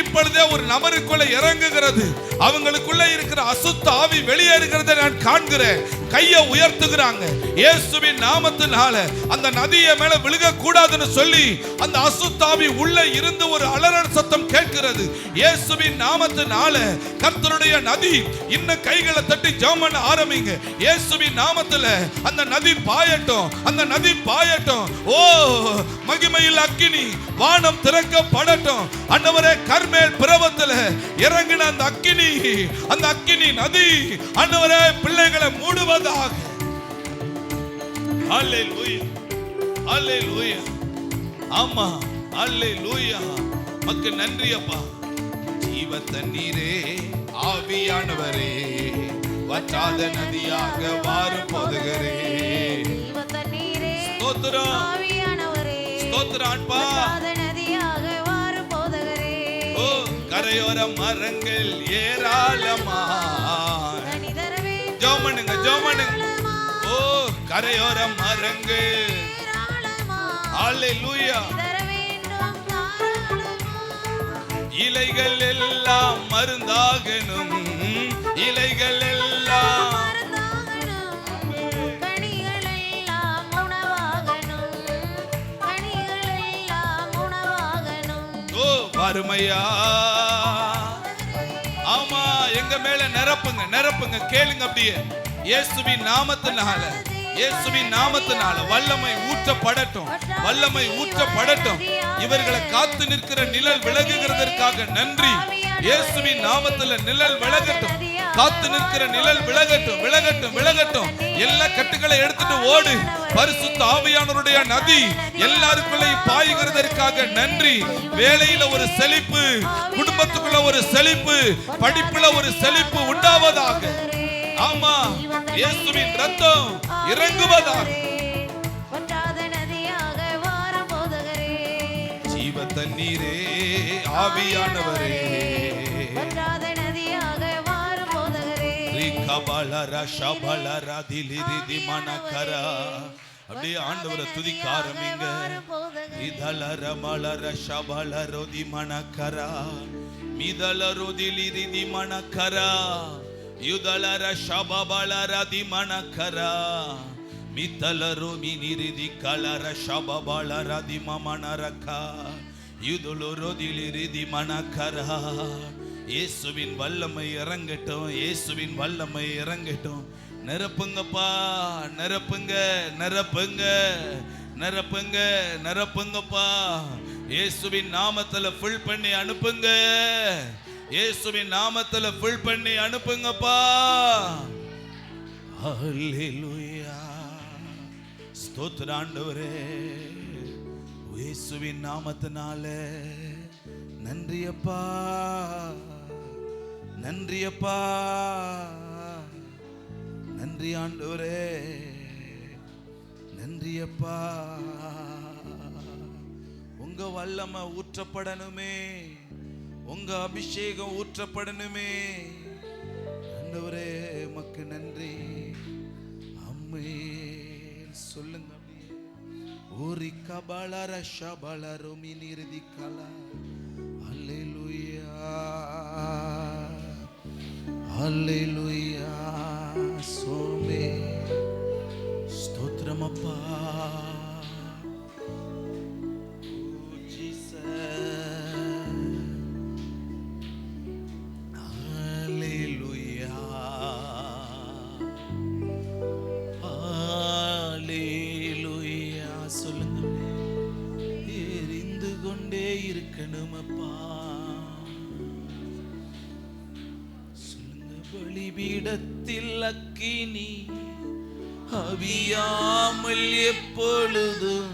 இப்பொழுதே ஒரு நபருக்குள்ள இறங்குகிறது. அவங்களுக்குள்ள இருக்கிற அசுத்த ஆவி வெளியேறுகிறதை நான் காண்கிறேன். கையை உயர்த்துகிறாங்க இயேசுவின் நாமத்தினால. அந்த நதியை மேல விழுக கூடாதுன்னு சொல்லி அந்த அசுத்தாவி உள்ள இருந்து ஒரு அலறல் சத்தம் கேட்கிறது. இயேசுவின் நாமத்தினால கர்த்தருடைய நதி இன்னும் கைகளை தட்டி ஜெபம் பண்ண ஆரம்பிங்க. இயேசுவின் நாமத்துல அந்த நதி பாயட்டும், அந்த நதி பாயட்டும். ஓ மகிமையில் அக்கினி வானம் திறக்கப்படட்டும். ஆண்டவரே கர்மேல் பிரவத்துல இறங்கின அந்த அக்கினி, அந்த அக்கினி நதி ஆண்டவரே பிள்ளைகளை மூடுவதாக. அல்லேலூயா, அல்லேலூயா, ஆமா அல்லேலூயா. மக்கு நன்றி அப்பா. ஜீவ தண்ணீரே ஆவியானவரே வற்றாத நதியாக வாரும் போதுகிறே. ஸ்தோத்திரம் ஸ்தோத்திரம் அப்பா. ஓ கரையோர மரங்கள் ஏராளமா, ஜெபம் பண்ணுங்க ஜெபம் பண்ணுங்க. ஓ கரையோர மரங்கள், அல்லேலூயா. இலைகள் எல்லாம் மருந்தாகணும், இலைகள் எல்லாம் ஓ வறுமையா. ஆமா எங்க மேல நிரப்புங்க நிரப்புங்க. கேளுங்க அப்படியே இயேசுவின் நாமத்தினால, இயேசுவின் நாமத்தினால வல்லமை ஊற்றப்படட்டும், வல்லமை ஊற்றப்படட்டும். இவர்களை காத்து நிற்கிற நிழல் விலகுகிறதற்காக நன்றி. இயேசுவின் நாமத்துல நிழல் விலகட்டும், காத்து நிற்கிற நிழல் விலகட்டும், விலகட்டும், விலகட்டும். எல்லா கட்டுகளை எடுத்துட்டு ஓடு. பரிசுத்த ஆவியானவருடைய நதி எல்லாருக்குள்ளே பாய்கிறதற்காக நன்றி. வேலையில ஒரு செழிப்பு, குடும்பத்துக்குள்ள ஒரு செழிப்பு, படிப்புல ஒரு செழிப்பு உண்டாவதாக. ஆமா இயேசுவின் ரத்தம் இறங்குவதாக. ஜீவ தண்ணீரே ஆவியானவரே அப்படியே ஆண்டவரை துதிக்க ஆரம்பிங்க. இதலர மலர ஷபலரோதி மணக்கரா மிதலரோதிலிரிதி மணக்கரா யுதலர ஷபபலரதி மணக்கரா மித்தலரு மினிரிதி கலர ஷபபலரதி மமனரகா யுதலரோதிலிரிதி மணக்கரா. இயேசுவின் வல்லமை இறங்கட்டும், இயேசுவின் வல்லமை இறங்கட்டும். நிரப்புங்கப்பா, நிரப்புங்க நிரப்புங்க நிரப்புங்க நிரப்புங்கப்பா. இயேசுவின் நாமத்துல ஃபில் பண்ணி அனுப்புங்க, இயேசுவின் நாமத்துல ஃபில் பண்ணி அனுப்புங்கப்பா. ஹல்லேலூயா, ஸ்தோத்திரம் ஆண்டவரே. இயேசுவின் நாமத்தினால நன்றியப்பா, நன்றியப்பா, நன்றி ஆண்டவரே, நன்றியப்பா. உங்க வல்லமை ஊற்றப்படணுமே, உங்க அபிஷேகம் ஊற்றப்படணுமே ஆண்டவரே. உமக்கு நன்றி. அம்மே சொல்லுங்க. ஓரி கபலர ஷபலரு மினிரிதி கலா. அல்லேலூயா, அல்லேலூயா சுவாமி ஸ்தோத்திரம் அப்பா. பலிபீடத்தில் அக்கினி அவியாமல் எப்பொழுதும்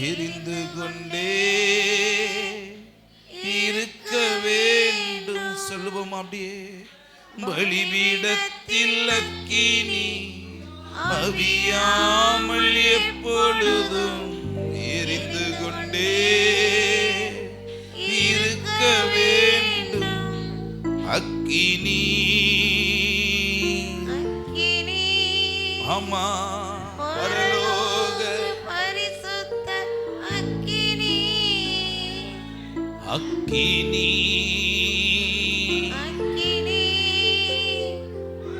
எரிந்து கொண்டே இருக்க வேண்டும். சொல்லுவோம் அப்படியே. பலிபீடத்தில் அக்கினி அவியாமல் எப்பொழுதும் எரிந்து கொண்டே இருக்க வேண்டும். அக்கினி ஆமா பரலோக பரிசுத்த அக்கினி அக்கினி அக்கினி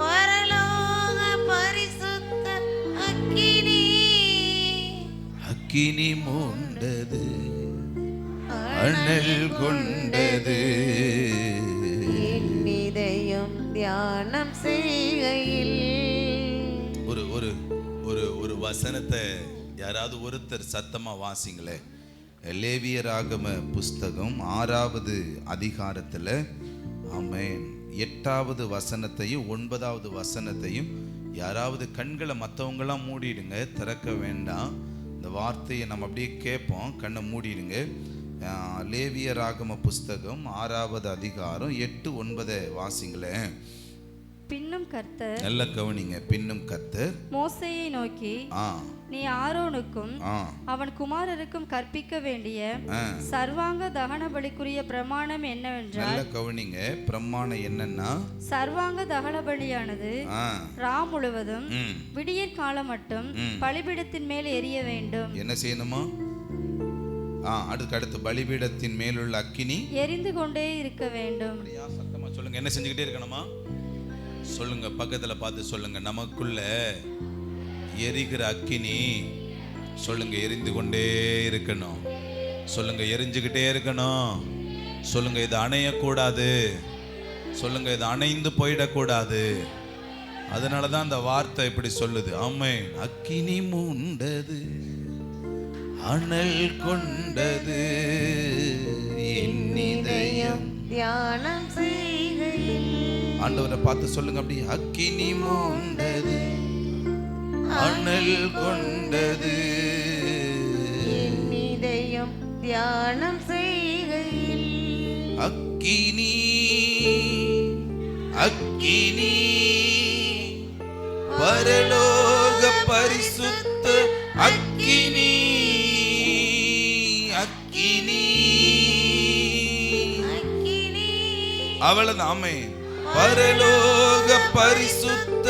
பரலோக பரிசுத்த அக்கினி அக்கினி மூண்டது அனல் கொண்டது. என் இதயம் தியானம் செய்கையில் ஒரு வசனத்தை யாராவது ஒருத்தர் சத்தமா வாசிங்களே. லேவியராகம புஸ்தகம் 6வது அதிகாரத்துல ஆமென் 8வது வசனத்தையும் 9வது வசனத்தையும் யாராவது கண்களை மற்றவங்களாம் மூடிடுங்க, திறக்க வேண்டாம். இந்த வார்த்தையை நம்ம அப்படியே கேட்போம், கண்ணை மூடிடுங்க. லேவியராகம புஸ்தகம் 6வது அதிகாரம் 8, 9 வாசிங்களேன். பின்னும் கர்த்தர், நல்ல கவனிங்க, பின்னும் கர்த்தர் மோசேயை நோக்கி, நீ ஆரோனுக்கும் அவன் குமாரருக்கும் கற்பிக்க வேண்டிய சர்வாங்க தகன பலிக்குரிய பிரமாணம் என்னவென்றால், நல்ல கவனிங்க, பிரமாணம் என்னன்னா, சர்வாங்க தகன பலியானது ரா முழுவதும் விடியற் காலம் மட்டும் பலிபீடத்தின் மேல் எரிய வேண்டும். என்ன செய்யணுமா? அடுத்து பலிபீடத்தின் மேலுள்ள அக்கினி எரிந்து கொண்டே இருக்க வேண்டும். சத்தமா சொல்லுங்க. என்ன செஞ்சுக்கிட்டே இருக்கணுமா? சொல்லுங்க, பக்கத்துல பார்த்து சொல்லுங்க. நமக்குள்ள எரிகிற அக்கினி சொல்லுங்க எரிந்து கொண்டே இருக்கணும். சொல்லுங்க எரிஞ்சுக்கிட்டே இருக்கணும். சொல்லுங்க இது அணையக்கூடாது. சொல்லுங்க இது அணைந்து போயிடக்கூடாது. அதனாலதான் அந்த வார்த்தை இப்படி சொல்லுது. ஆமென். அக்கினி மூண்டது அனல் கொண்டது என் இதயம் தியானம் செய்கையில். ஆண்டவரை பார்த்து சொல்லுங்க அப்படி. அக்கினி மூண்டது அனல் கொண்டது என் இதயம் தியானம் செய்கையில். அக்கினி அக்கினி பரலோக பரிசுத்த அக்கினி அக்கினி அக்கினி அவளதாமே. பரலோக பரிசுத்த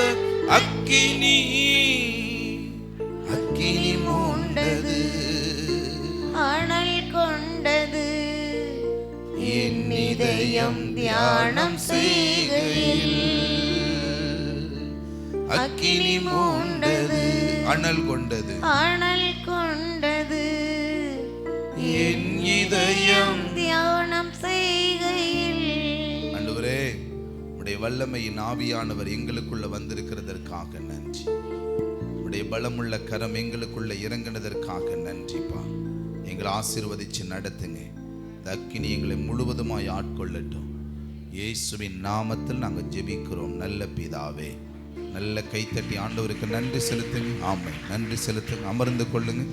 அக்கினி அக்கினி மூண்டது அனல் கொண்டது என் இதயம் தியானம் செய்கையில். அக்கினி மூண்டது அனல் கொண்டது அனல் கொண்டது என் இதயம் தியானம் செய்கையில். ஆண்டவரே, உம்முடைய வல்லமையின் ஆவியானவர் எங்களுக்குள்ள வந்திருக்கிறதற்காக நன்றி. உம்முடைய பலமுள்ள கரம் எங்களுக்குள்ள இறங்கினதற்காக நன்றிப்பா. எங்களை ஆசீர்வதிச்சு நடத்துங்க. இந்த அக்கினி எங்களை முழுவதுமாய் ஆட்கொள்ளட்டும். இயேசுவின் நாமத்தில் நாங்கள் ஜெபிக்கிறோம் நல்ல பிதாவே. நல்ல கைத்தட்டி ஆண்டவருக்கு நன்றி செலுத்துங்க. ஆமென். நன்றி செலுத்துங்க. அமர்ந்து கொள்ளுங்க.